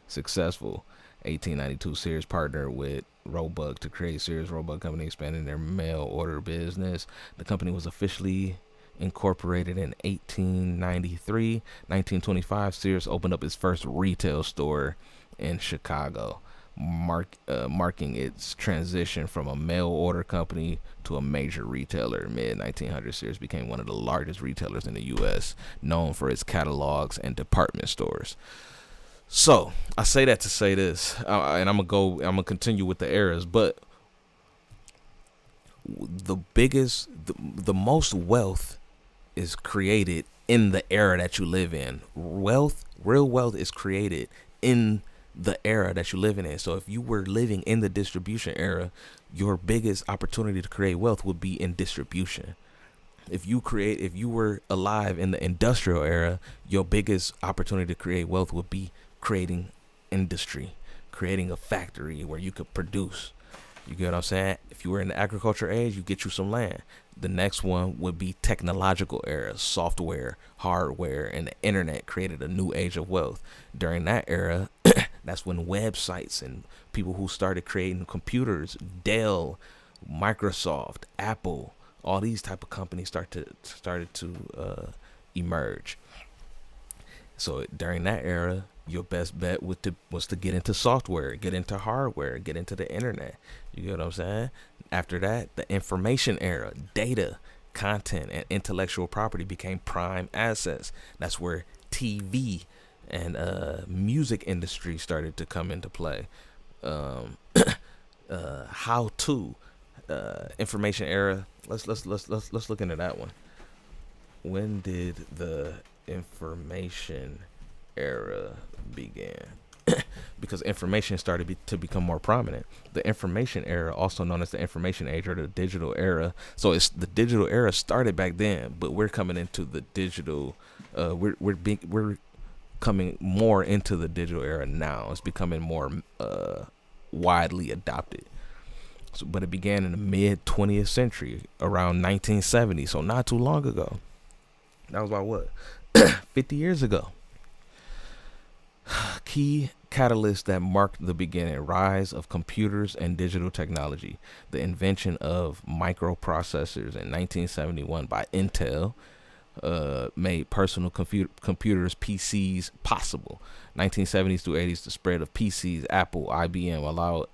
successful. 1892, Sears partnered with Roebuck to create Sears Roebuck Company, expanding their mail order business. The company was officially incorporated in 1893. 1925, Sears opened up its first retail store in Chicago, marking its transition from a mail order company to a major retailer. Mid 1900s, Sears became one of the largest retailers in the U.S., known for its catalogs and department stores. So I say that to say this, and I'm gonna continue with the eras, but the most wealth is created in the era that you live in. Real wealth is created in the era that you're living in. So if you were living in the distribution era, your biggest opportunity to create wealth would be in distribution. If you were alive in the industrial era, your biggest opportunity to create wealth would be creating industry, creating a factory where you could produce. You get what I'm saying? If you were in the agriculture age, you get you some land. The next one would be technological era. Software, hardware, and the internet created a new age of wealth. During that era, that's when websites and people who started creating computers, Dell, Microsoft, Apple, all these type of companies started to emerge. So during that era, your best bet was to get into software, get into hardware, get into the internet. You get what I'm saying? After that, the information era, data, content, and intellectual property became prime assets. That's where TV and music industry started to come into play. Um, how to information era. Let's look into that one. When did the information era begin? Because information started to become more prominent. The information era, also known as the information age or the digital era. So it's the digital era started back then, but we're coming into the digital. We're coming more into the digital era now. It's becoming more widely adopted. So, but it began in the mid 20th century, around 1970. So not too long ago. That was about what, 50 years ago. Key catalysts that marked the beginning: rise of computers and digital technology, the invention of microprocessors in 1971 by Intel made personal computers, PCs, possible. 1970s through 80s, the spread of PCs, Apple, IBM allowed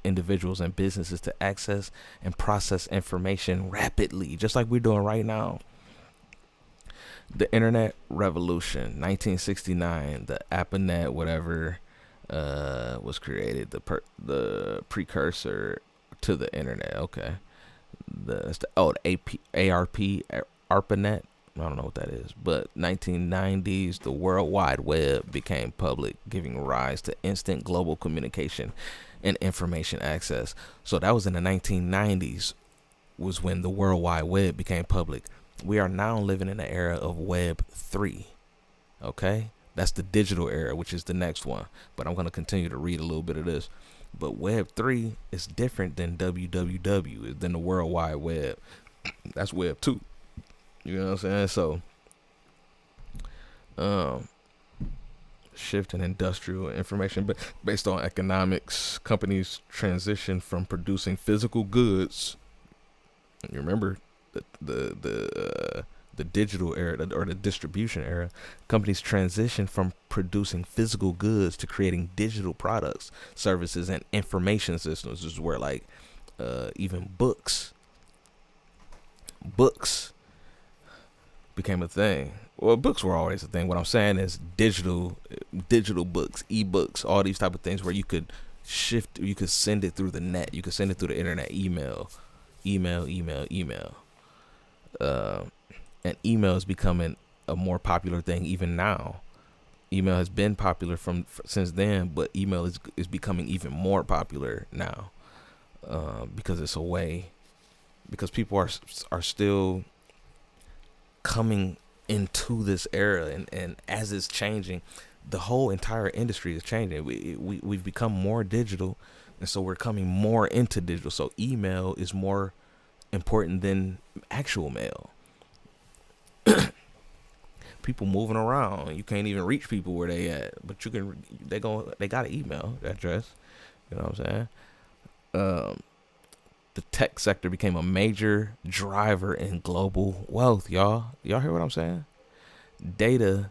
individuals and businesses to access and process information rapidly, just like we're doing right now. The internet revolution, 1969, the ARPANET, whatever, was created, the precursor to the internet. Okay, ARPANET. I don't know what that is, but 1990s, the World Wide Web became public, giving rise to instant global communication and information access. So that was in the 1990s, was when the World Wide Web became public. We are now living in the era of Web 3. Okay? That's the digital era, which is the next one. But I'm going to continue to read a little bit of this. But Web 3 is different than WWW, than the World Wide Web. That's Web 2. You know what I'm saying? So, shift in industrial information, but based on economics, companies transition from producing physical goods. You remember the digital era or the distribution era. Companies transition from producing physical goods to creating digital products, services, and information systems. This is where like even books became a thing. Well, books were always a thing. What I'm saying is digital books, ebooks, all these type of things where you could you could send it through the net, you could send it through the internet, email. And email is becoming a more popular thing even now. Email has been popular since then, but email is becoming even more popular now because it's a way, because people are still coming into this era, and as it's changing, the whole entire industry is changing. We've become more digital, and so we're coming more into digital. So email is more important than actual mail. People moving around, you can't even reach people where they at, but they got an email address. You know what I'm saying? The tech sector became a major driver in global wealth. Y'all hear what I'm saying? Data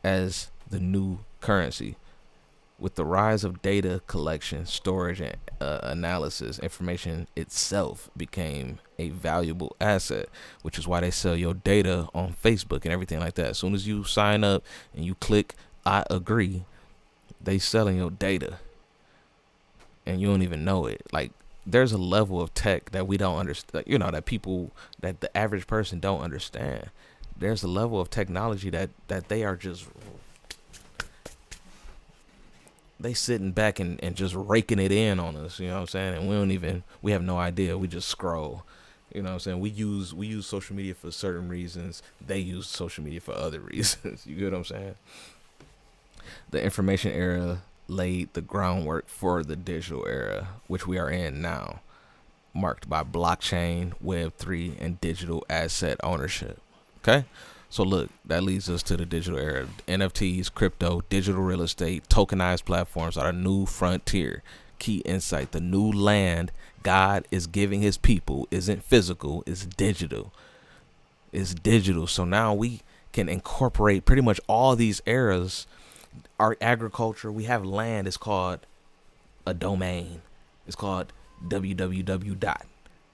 as the new currency. With the rise of data collection, storage, and analysis, information itself became a valuable asset, which is why they sell your data on Facebook and everything like that. As soon as you sign up and you click I agree, they selling your data and you don't even know it. Like, there's a level of tech that we don't understand, that the average person don't understand. There's a level of technology that they are just, they sitting back and just raking it in on us, you know what I'm saying? And we have no idea. We just scroll. You know what I'm saying? We use social media for certain reasons. They use social media for other reasons. You get what I'm saying? The information era laid the groundwork for the digital era, which we are in now, marked by blockchain, Web3, and digital asset ownership. Okay? So look, that leads us to the digital era. NFTs, crypto, digital real estate, tokenized platforms are a new frontier. Key insight: the new land God is giving his people isn't physical, it's digital. It's digital. So now we can incorporate pretty much all these eras. Our agriculture, we have land, it's called a domain. It's called www dot.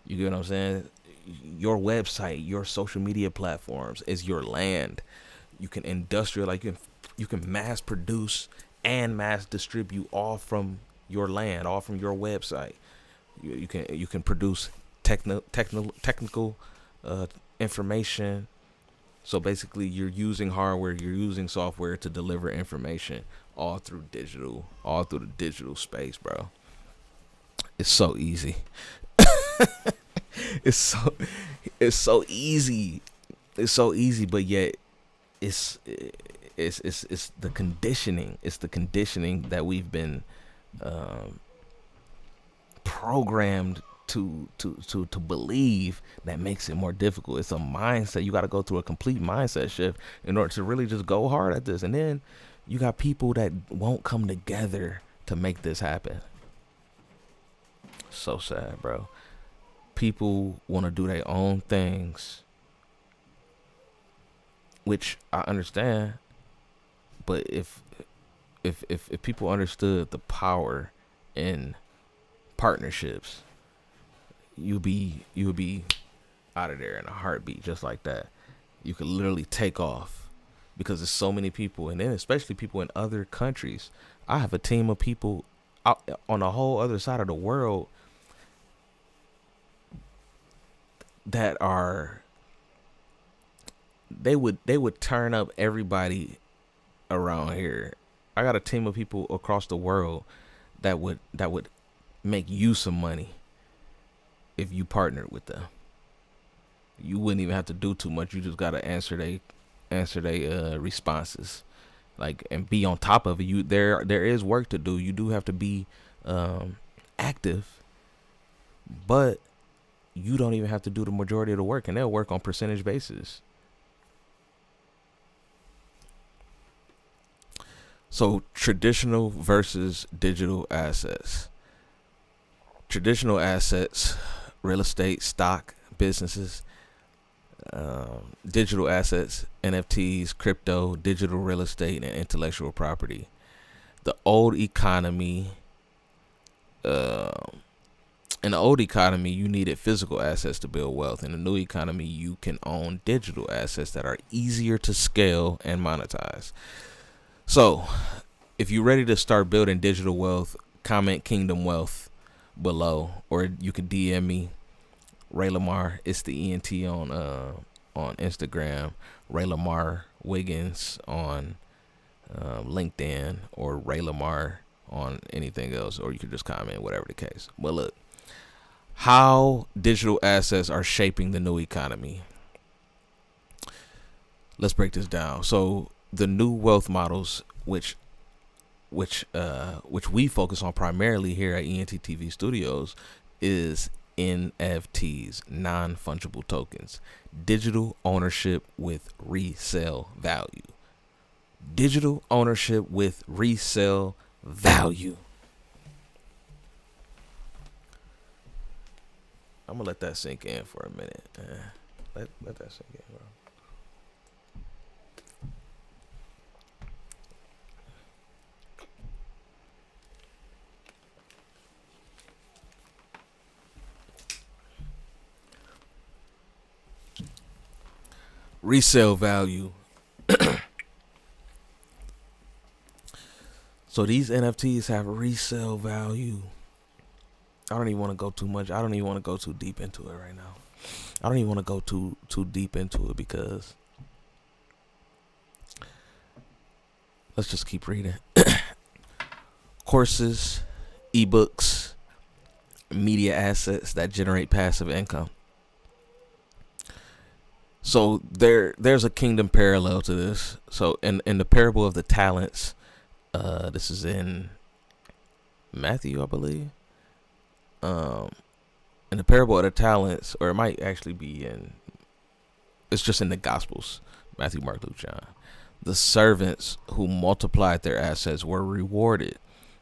You get what I'm saying? Your website, your social media platforms is your land. You can you can mass produce and mass distribute all from your land, all from your website. You can produce technical information. So basically, you're using hardware, you're using software to deliver information all through the digital space, bro. It's so easy. it's so it's so easy. It's so easy, but yet it's it's the conditioning. It's the conditioning that we've been programmed to believe that makes it more difficult. It's a mindset. You got to go through a complete mindset shift in order to really just go hard at this. And then you got people that won't come together to make this happen. So sad, bro. People want to do their own things, which I understand. But if people understood the power in partnerships, you would be out of there in a heartbeat, just like that. You could literally take off because there's so many people, and then especially people in other countries. I have a team of people out on the whole other side of the world that are they would turn up everybody around here. I got a team of people across the world that would make you some money if you partnered with them. You wouldn't even have to do too much. You just gotta answer they responses, like, and be on top of it. There is work to do. You do have to be active, but you don't even have to do the majority of the work, and they'll work on percentage basis. So traditional versus digital assets. Traditional assets, real estate, stock, businesses. Digital assets, NFTs, crypto, digital real estate, and intellectual property. The old economy, in the old economy, you needed physical assets to build wealth. In the new economy, you can own digital assets that are easier to scale and monetize. So, if you're ready to start building digital wealth, comment Kingdom Wealth below, or you can DM me, Ray Lamar. It's the ENT on Instagram, Ray Lamar Wiggins on LinkedIn, or Ray Lamar on anything else, or you can just comment, whatever the case. But look, how digital assets are shaping the new economy. Let's break this down. So the new wealth models, which we focus on primarily here at ENT TV Studios, is NFTs, non-fungible tokens, digital ownership with resale value. Digital ownership with resale value. I'm gonna let that sink in for a minute. Let that sink in, bro. Resale value. So these NFTs have resale value. I don't even want to go too much. I don't even want to go too deep into it right now. I don't even want to go too deep into it because let's just keep reading. Courses, ebooks, media assets that generate passive income. So there's a kingdom parallel to this. So in the parable of the talents, this is in Matthew, I believe. In the parable of the talents, or it might actually be it's just in the Gospels, Matthew, Mark, Luke, John. The servants who multiplied their assets were rewarded.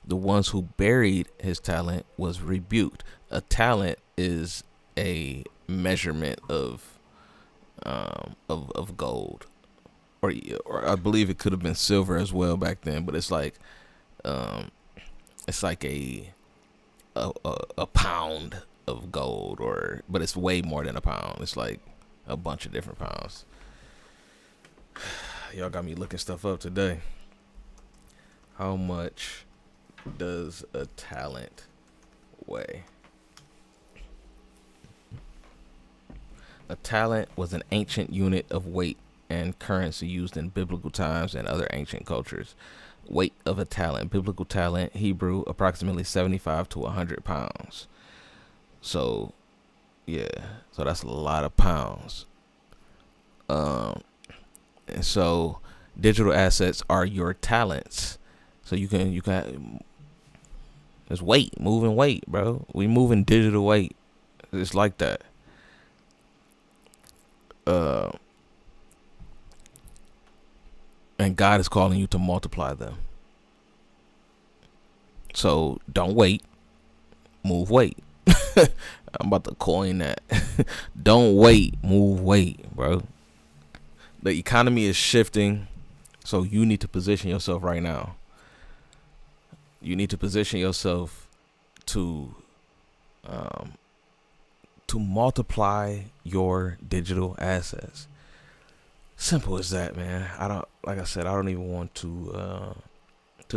The ones who buried his talent was rebuked. A talent is a measurement of gold, or I believe it could have been silver as well back then. But it's like a a pound of gold, but it's way more than a pound. It's like a bunch of different pounds. Y'all got me looking stuff up today. How much does a talent weigh? A talent was an ancient unit of weight and currency used in biblical times and other ancient cultures. Weight of a talent, biblical talent, Hebrew, approximately 75 to 100 pounds. So, yeah, so that's a lot of pounds. And so digital assets are your talents. So you can, it's weight, moving weight, bro. We moving digital weight. It's like that. And God is calling you to multiply them. So don't wait, move weight. I'm about to coin that. Don't wait, move weight, bro. The economy is shifting, so you need to position yourself right now. You need to position yourself to multiply your digital assets. Simple as that, man. I don't even want to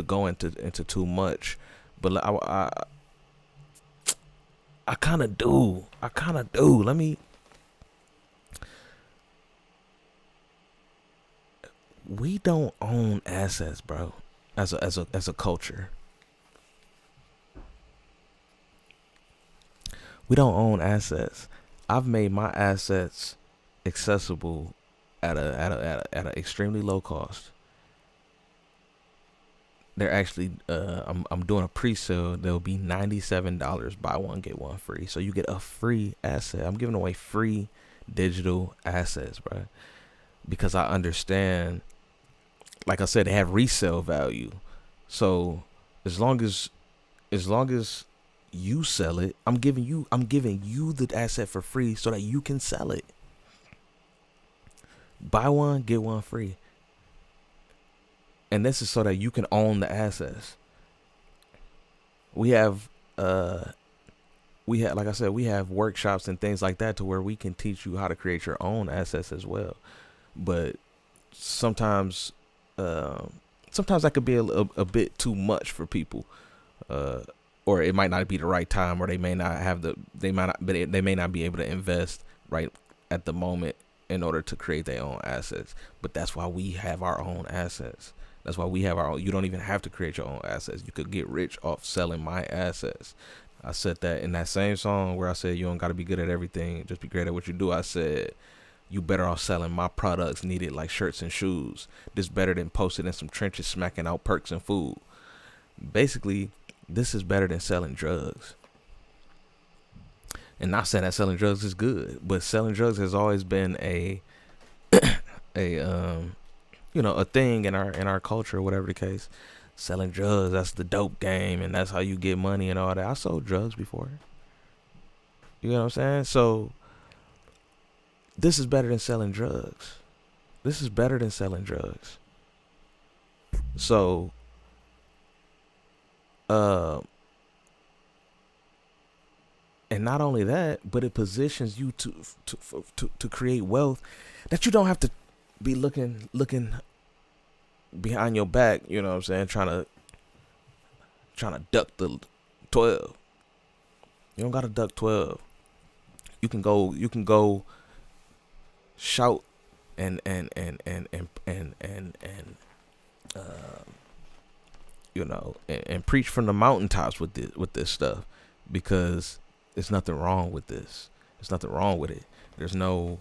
go into too much, but I kind of do. We don't own assets, bro. As a culture, we don't own assets. I've made my assets accessible at a extremely low cost. They're actually I'm doing a pre-sale. They'll be $97, buy one get one free. So you get a free asset. I'm giving away free digital assets, bro, because I understand, like I said, they have resale value. So as long as you sell it, I'm giving you the asset for free so that you can sell it. Buy one, get one free. And this is so that you can own the assets. We have like I said, we have workshops and things like that to where we can teach you how to create your own assets as well. But sometimes that could be a bit too much for people, or it might not be the right time, or they may not be able to invest right at the moment in order to create their own assets. But that's why we have our own assets. That's why we have our own. You don't even have to create your own assets. You could get rich off selling my assets. I said that in that same song where I said you don't got to be good at everything, just be great at what you do. I said you better off selling my products needed like shirts and shoes. This better than posted in some trenches smacking out perks and food. Basically, this is better than selling drugs. And not saying that selling drugs is good, but selling drugs has always been a thing in our culture, or whatever the case. Selling drugs, that's the dope game, and that's how you get money and all that. I sold drugs before. You know what I'm saying? So this is better than selling drugs. So and not only that, but it positions you to create wealth that you don't have to be looking behind your back, you know what I'm saying, trying to duck the 12. You don't gotta duck 12. You can go shout and preach from the mountaintops with this stuff, because there's nothing wrong with this. There's nothing wrong with it. There's no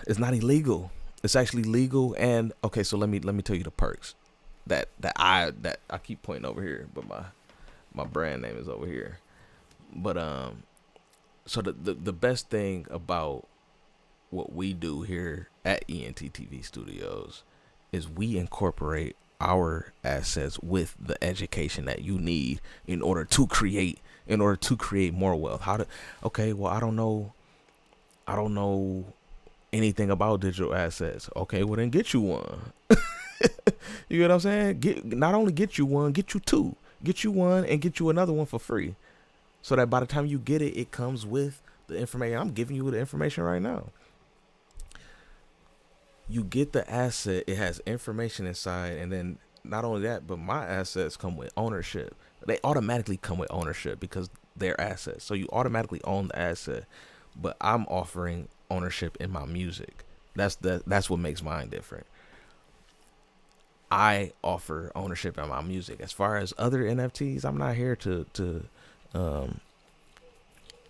it's not illegal. It's actually legal. And okay, so let me tell you the perks that I keep pointing over here, but my brand name is over here. But so the best thing about what we do here at ENTTV Studios is we incorporate our assets with the education that you need in order to create more wealth. I don't know anything about digital assets. Okay, well then get you one. You know what I'm saying? Not only get you one, get you two. Get you one and get you another one for free. So that by the time you get it, it comes with the information. I'm giving you the information right now. You get the asset, it has information inside, and then not only that, but my assets come with ownership. They automatically come with ownership because they're assets. So you automatically own the asset. But I'm offering ownership in my music. That's what makes mine different. I offer ownership in my music. As far as other NFTs, I'm not here to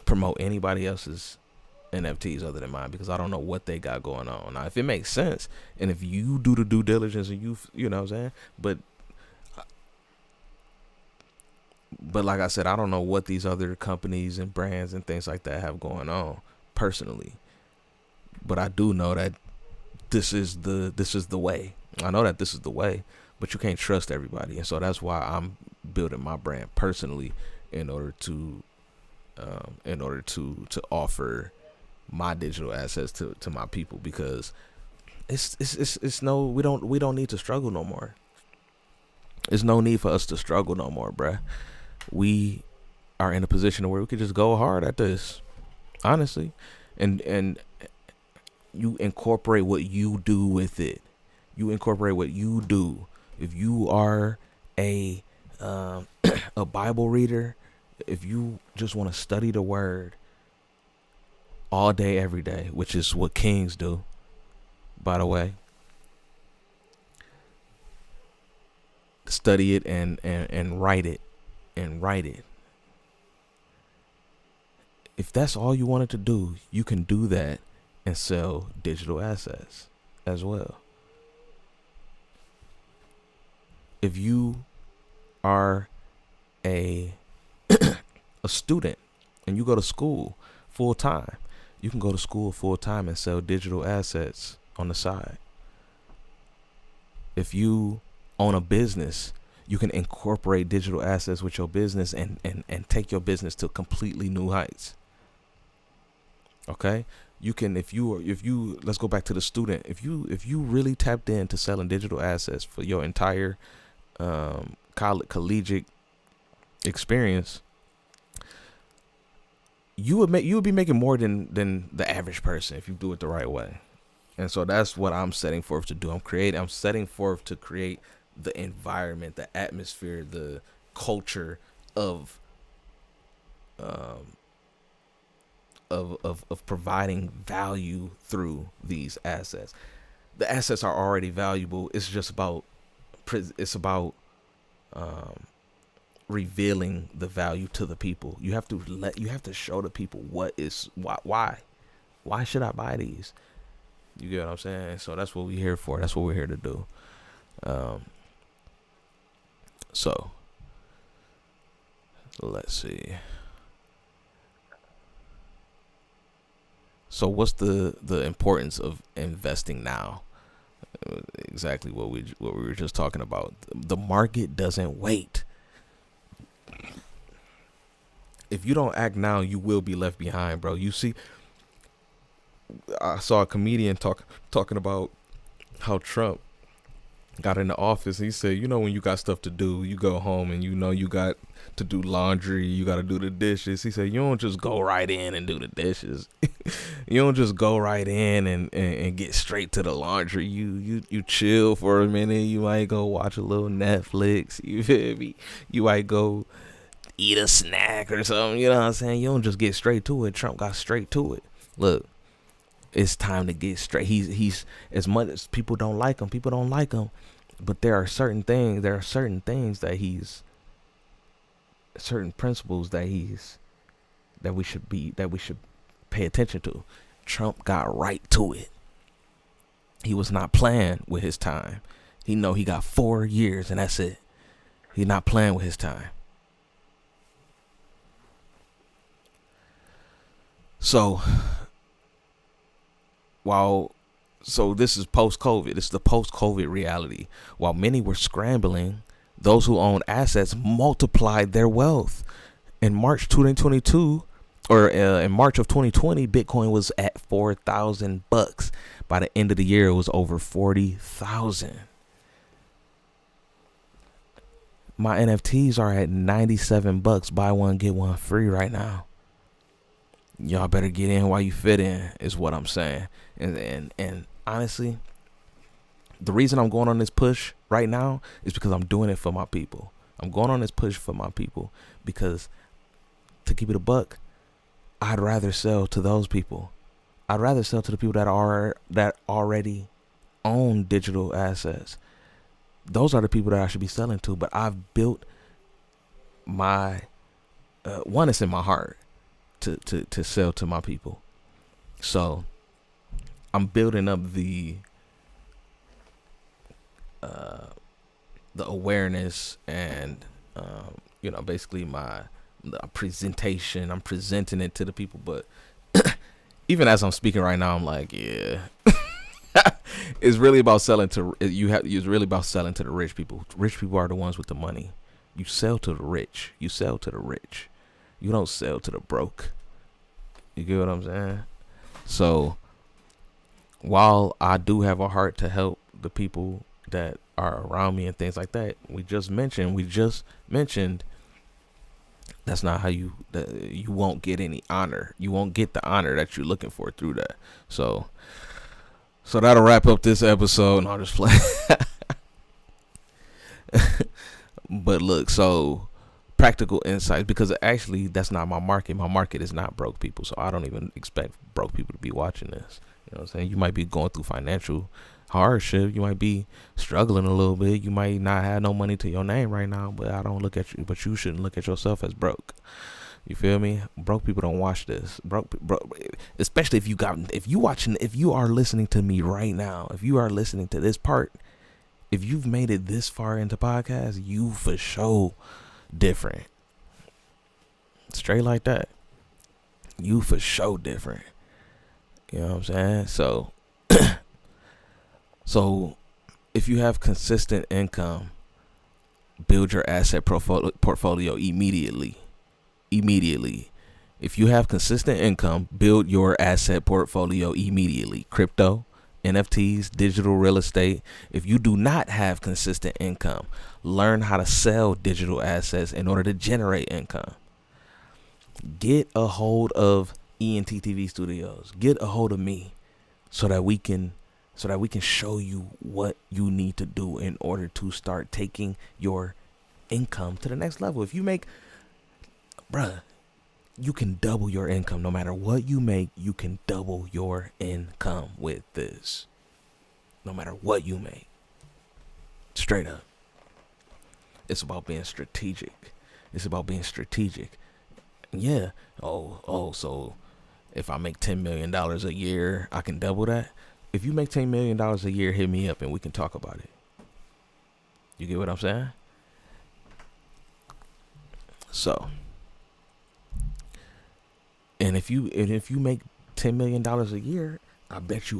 promote anybody else's NFTs other than mine because I don't know what they got going on. Now, if it makes sense and if you do the due diligence and you know what I'm saying, but like I said, I don't know what these other companies and brands and things like that have going on personally. But I do know that this is the way. I know that this is the way, but you can't trust everybody, and so that's why I'm building my brand personally in order to offer my digital assets to my people because it's no we don't need to struggle no more. There's no need for us to struggle no more, bruh. We are in a position where we could just go hard at this, honestly, and you incorporate what you do with it. You incorporate what you do. If you are a a Bible reader, if you just want to study the word all day, every day, which is what kings do, by the way, study it and write it and write it. If that's all you wanted to do, you can do that and sell digital assets as well. If you are a a student and you go to school full time, you can go to school full time and sell digital assets on the side. If you own a business, you can incorporate digital assets with your business and take your business to completely new heights. Okay? You can, if you let's go back to the student. If you really tapped into selling digital assets for your entire collegiate experience, you would be making more than the average person if you do it the right way. And so that's what I'm setting forth to do. I'm setting forth to create the environment, the atmosphere, the culture of providing value through these assets. The assets are already valuable. It's just about revealing the value to the people. You have to show the people why should I buy these? You get what I'm saying? So that's what we're here for. That's what we're here to do. So let's see. So what's the importance of investing now? Exactly what we were just talking about. The market doesn't wait. If you don't act now, you will be left behind, bro. You see, I saw a comedian talking about how Trump got in the office. He said, when you got stuff to do, you go home and you got to do laundry, you got to do the dishes. He said, you don't just go right in and do the dishes. You don't just go right in and get straight to the laundry. You chill for a minute. You might go watch a little Netflix. You feel me? You might go eat a snack or something. You know what I'm saying? You don't just get straight to it. Trump got straight to it. Look, it's time to get straight. He's as much as people don't like him, but there are certain things that certain principles that we should pay attention to. Trump got right to it. He was not playing with his time. He know he got 4 years and that's it. He's not playing with his time. So this is post-COVID. It's the post-COVID reality. While many were scrambling, those who owned assets multiplied their wealth. In March 2022, or in March of 2020, Bitcoin was at $4,000. By the end of the year, it was over 40,000. my NFTs are at $97. Buy one, get one free right now. Y'all better get in while you fit in, is what I'm saying. And honestly, the reason I'm going on this push right now is because I'm doing it for my people. I'm going on this push for my people because, to keep it a buck, I'd rather sell to those people. I'd rather sell to the people that already own digital assets. Those are the people that I should be selling to. But I've built my one. It's in my heart to sell to my people. So I'm building up the awareness and basically the presentation. I'm presenting it to the people, but even as I'm speaking right now, I'm like, yeah. It's really about selling to it's really about selling to the rich people. Rich people are the ones with the money. You sell to the rich. You sell to the rich. You don't sell to the broke. You get what I'm saying? So while I do have a heart to help the people that are around me and things like that, we just mentioned that's not how you won't get any honor. You won't get the honor that you're looking for through that. So that'll wrap up this episode, and I'll just play. But look, so practical insights, because actually that's not my market. My market is not broke people, so I don't even expect broke people to be watching this. You know what I'm saying? You might be going through financial hardship. You might be struggling a little bit. You might not have no money to your name right now, but I don't look at you. But you shouldn't look at yourself as broke. You feel me? Broke people don't watch this. Broke, especially if you are listening to me right now, if you are listening to this part, if you've made it this far into podcast, you for sure different. Straight like that. You for sure different. You know what I'm saying? So if you have consistent income, build your asset portfolio immediately. If you have consistent income, build your asset portfolio immediately. Crypto, NFTs, digital real estate. If you do not have consistent income, learn how to sell digital assets in order to generate income. Get a hold of ENTTV Studios. Get a hold of me so that we can show you what you need to do in order to start taking your income to the next level. If you make, you can double your income. No matter what you make, you can double your income with this. No matter what you make. Straight up. It's about being strategic. Yeah. So if I make $10 million a year, I can double that. If you make $10 million a year, hit me up and we can talk about it. You get what I'm saying? So, and if you make $10 million a year, I bet you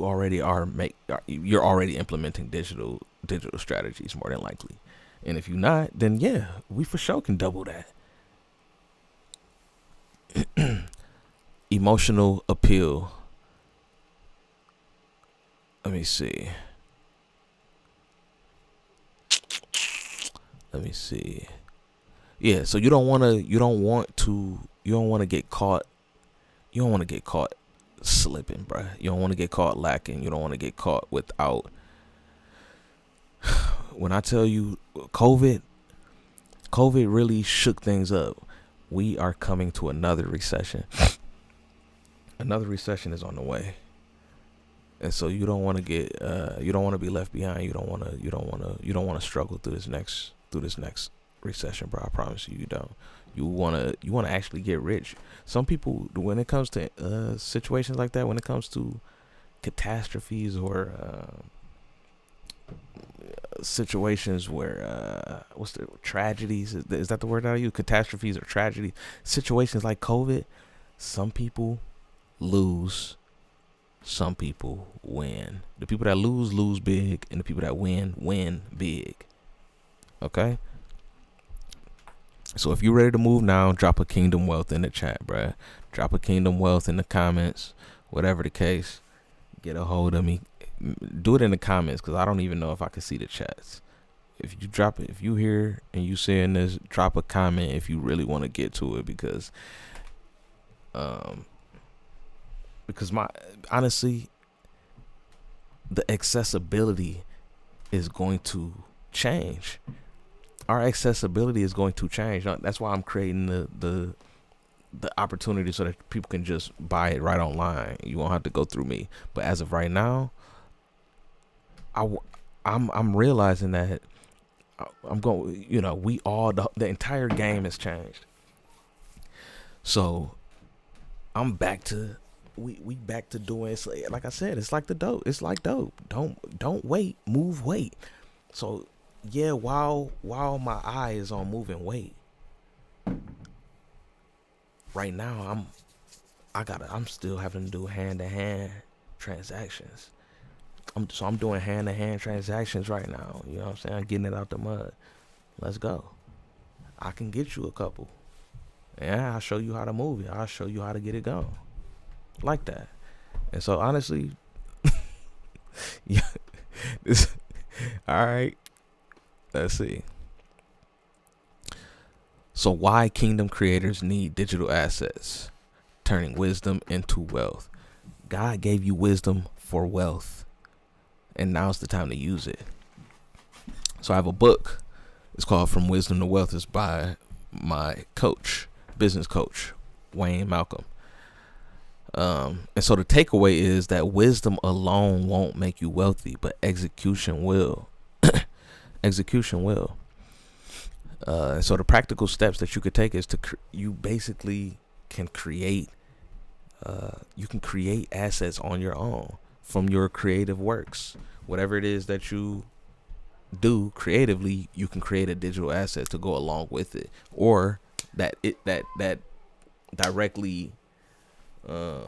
you're already implementing digital strategies more than likely. And if you're not, then yeah, we for sure can double that. Emotional appeal. Let me see. Yeah, so you don't want to get caught slipping, bruh. You don't want to get caught lacking. You don't want to get caught without. When I tell you COVID really shook things up. We are coming to another recession. Another recession is on the way. And so you don't want to you don't want to be left behind. You don't want to struggle through this next recession, bro. I promise you don't. You want to actually get rich. Some people, when it comes to situations like that, when it comes to catastrophes or situations where what's the tragedies? Is that the word I use? Catastrophes or tragedy? Situations like COVID. Some people lose. Some people win. The people that lose big, and the people that win big. Okay? So if you're ready to move now, drop a Kingdom Wealth in the chat, bruh. Drop a Kingdom Wealth in the comments. Whatever the case, get a hold of me. Do it in the comments, because I don't even know if I can see the chats. if you hear and you saying this, drop a comment if you really want to get to it, um because my honestly, the accessibility is going to change. Our accessibility is going to change. That's why I'm creating the opportunity so that people can just buy it right online. You won't have to go through me. But as of right now, I'm realizing that I'm going. We all the entire game has changed. So I'm back to we back to doing it. Like I said, it's like the dope. It's like dope. Don't wait. Move weight. So yeah, while my eye is on moving weight, right now I'm still having to do hand to hand transactions. I'm doing hand to hand transactions right now. You know what I'm saying? I'm getting it out the mud. Let's go. I can get you a couple. Yeah, I'll show you how to move it. I'll show you how to get it going. Like that. And so honestly, yeah, all right. Let's see. So why kingdom creators need digital assets? Turning wisdom into wealth. God gave you wisdom for wealth, and now's the time to use it. So I have a book. It's called From Wisdom to Wealth. It's by my business coach, Wayne Malcolm. And so the takeaway is that wisdom alone won't make you wealthy, but execution will. Execution will. So the practical steps that you could take is you basically can create. You can create assets on your own from your creative works. Whatever it is that you do creatively, you can create a digital asset to go along with it, or that directly. How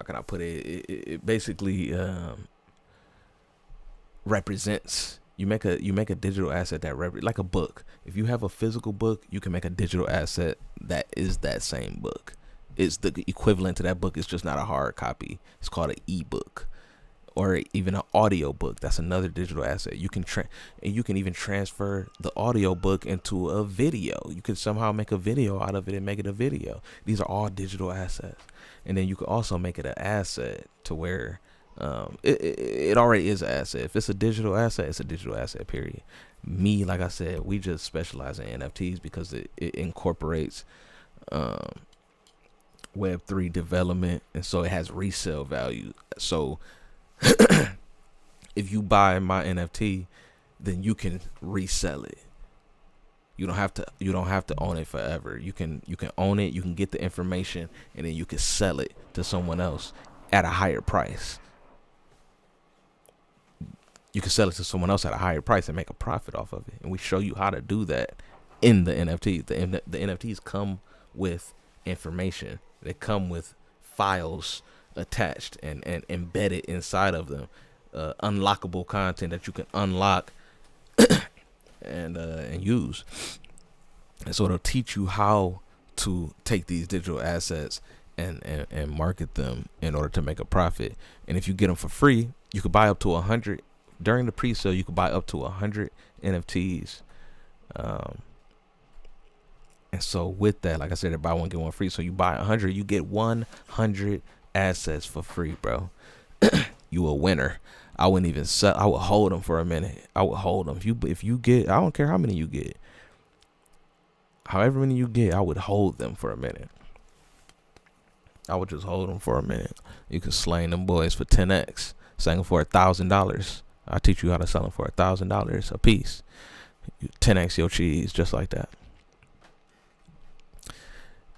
can I put it? It basically represents. You make a digital asset that like a book. If you have a physical book, you can make a digital asset that is that same book. It's the equivalent to that book. It's just not a hard copy. It's called an ebook, or even an audio book. That's another digital asset. You can and you can even transfer the audio book into a video. You can somehow make a video out of it and make it a video. These are all digital assets. And then you can also make it an asset to where it already is an asset. If it's a digital asset, it's a digital asset, period. Me, like I said, we just specialize in NFTs because it incorporates Web3 development, and so it has resale value. So if you buy my NFT, then you can resell it. You don't have to own it forever. You can own it, you can get the information, and then you can sell it to someone else at a higher price. You can sell it to someone else at a higher price and make a profit off of it. And we show you how to do that in the NFT. The NFTs come with information. They come with files attached and embedded inside of them. Unlockable content that you can unlock and use. And so it'll teach you how to take these digital assets and market them in order to make a profit. And if you get them for free, you could buy up to 100. During the pre-sale, you could buy up to 100 NFTs. And so with that, like I said, buy one, get one free. So you buy 100, you get 100 assets for free, bro. You a winner. I wouldn't even sell. I would hold them for a minute. I would hold them. If you get, I don't care how many you get. However many you get, I would hold them for a minute. I would just hold them for a minute. You can slang them boys for 10x. Selling them for $1,000. I'll teach you how to sell them for $1,000 a piece. You 10x your cheese just like that.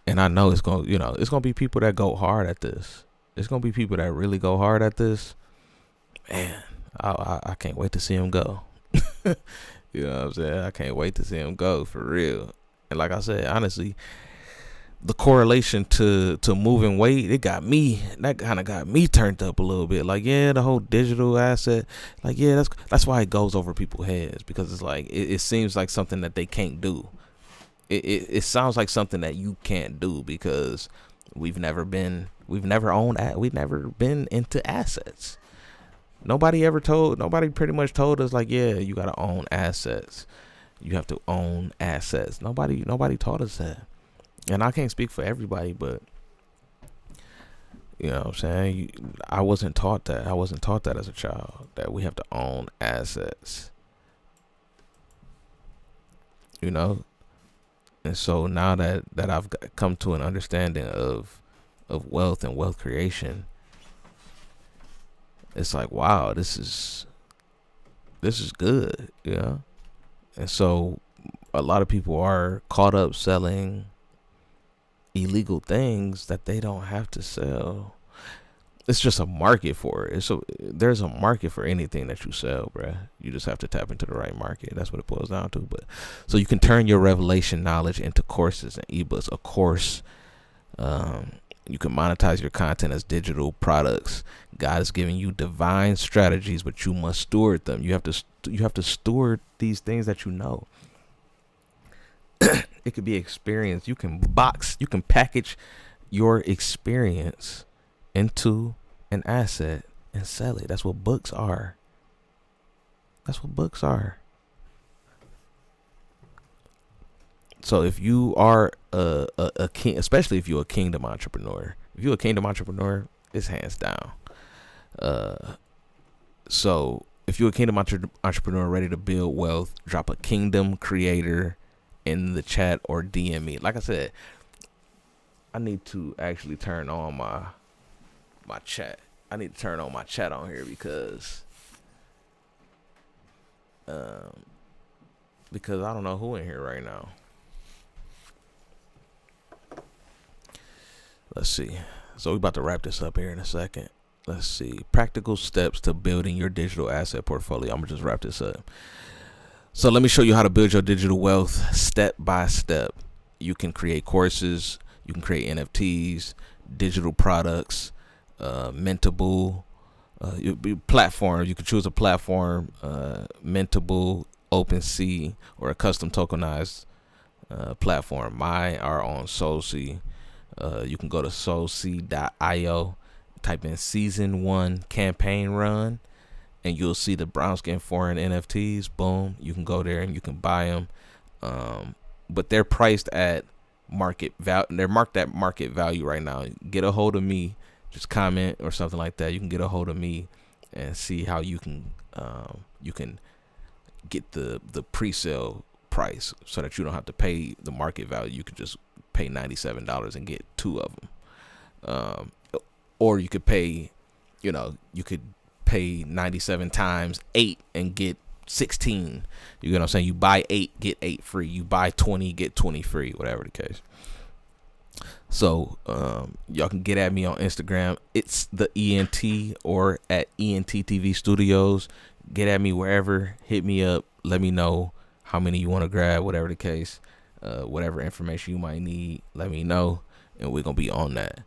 And I know it's gonna be people that go hard at this. It's gonna be people that really go hard at this. Man, I can't wait to see him go. You know what I'm saying? I can't wait to see him go for real. And like I said, honestly, the correlation to moving weight, that kind of got me turned up a little bit. Like, yeah, the whole digital asset, like, yeah, that's why it goes over people's heads, because it's like it seems like something that they can't do. It sounds like something that you can't do because we've never been into assets. Nobody pretty much told us like, yeah, you gotta own assets. You have to own assets. Nobody taught us that. And I can't speak for everybody, but you know what I'm saying? I wasn't taught that. I wasn't taught that as a child, that we have to own assets. You know? And so now that I've come to an understanding of wealth and wealth creation, it's like, wow, this is good, you know? And so a lot of people are caught up selling illegal things that they don't have to sell. It's just a market for it. There's a market for anything that you sell, bruh. You just have to tap into the right market. That's what it boils down to. But so you can turn your revelation knowledge into courses and ebooks. Of course, you can monetize your content as digital products. God is giving you divine strategies, but you must steward them. You have to steward these things that you know. It could be experience. You can package your experience into an asset and sell it. That's what books are. So if you are a king, especially if you're a kingdom entrepreneur, it's hands down. So if you're a kingdom entrepreneur ready to build wealth, drop a kingdom creator in the chat or DM me. Like I said, I need to actually turn on my chat. I need to turn on my chat on here because I don't know who in here right now. Let's see. So we're about to wrap this up here in a second. Let's see. Practical steps to building your digital asset portfolio. I'm going to just wrap this up. So let me show you how to build your digital wealth step by step. You can create courses. You can create NFTs, digital products, Mintable, platform. You can choose a platform, Mintable, OpenSea, or a custom tokenized platform. Mine are on SoulSea. You can go to soulsea.io, type in season 1 campaign run, and you'll see the brown skin foreign NFTs. Boom. You can go there and you can buy them. But they're priced at market value. They're marked at market value right now. Get a hold of me. Just comment or something like that. You can get a hold of me and see how you can get the pre-sale price so that you don't have to pay the market value. You could just pay $97 and get 2 of them. Or you could pay, you could pay 97 times 8 and get 16. You know what I'm saying? You buy 8, get 8 free. You buy 20, get 20 free, whatever the case. So y'all can get at me on Instagram. It's the ENT or at ENT TV Studios. Get at me wherever. Hit me up. Let me know how many you want to grab, whatever the case. Whatever information you might need, let me know, and we're gonna be on that.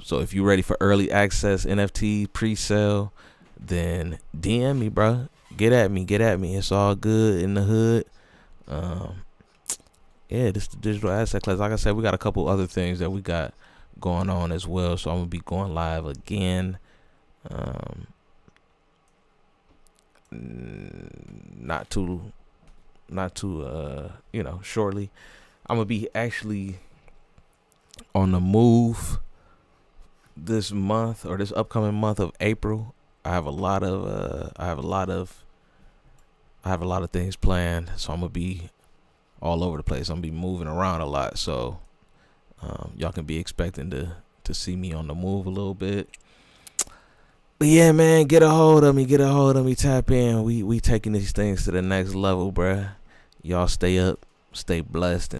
So if you're ready for early access NFT pre-sale, then DM me, bro. Get at me. It's all good in the hood. Yeah, this is the digital asset class. Like I said, we got a couple other things that we got going on as well. So I'm gonna be going live again. Not too shortly. I'm gonna be actually on the move this month, or this upcoming month of April. I have a lot of things planned, so I'm gonna be all over the place. I'm gonna be moving around a lot, so y'all can be expecting to see me on the move a little bit. But yeah, man, get a hold of me, tap in. We taking these things to the next level, bruh. Y'all stay up, stay blessed.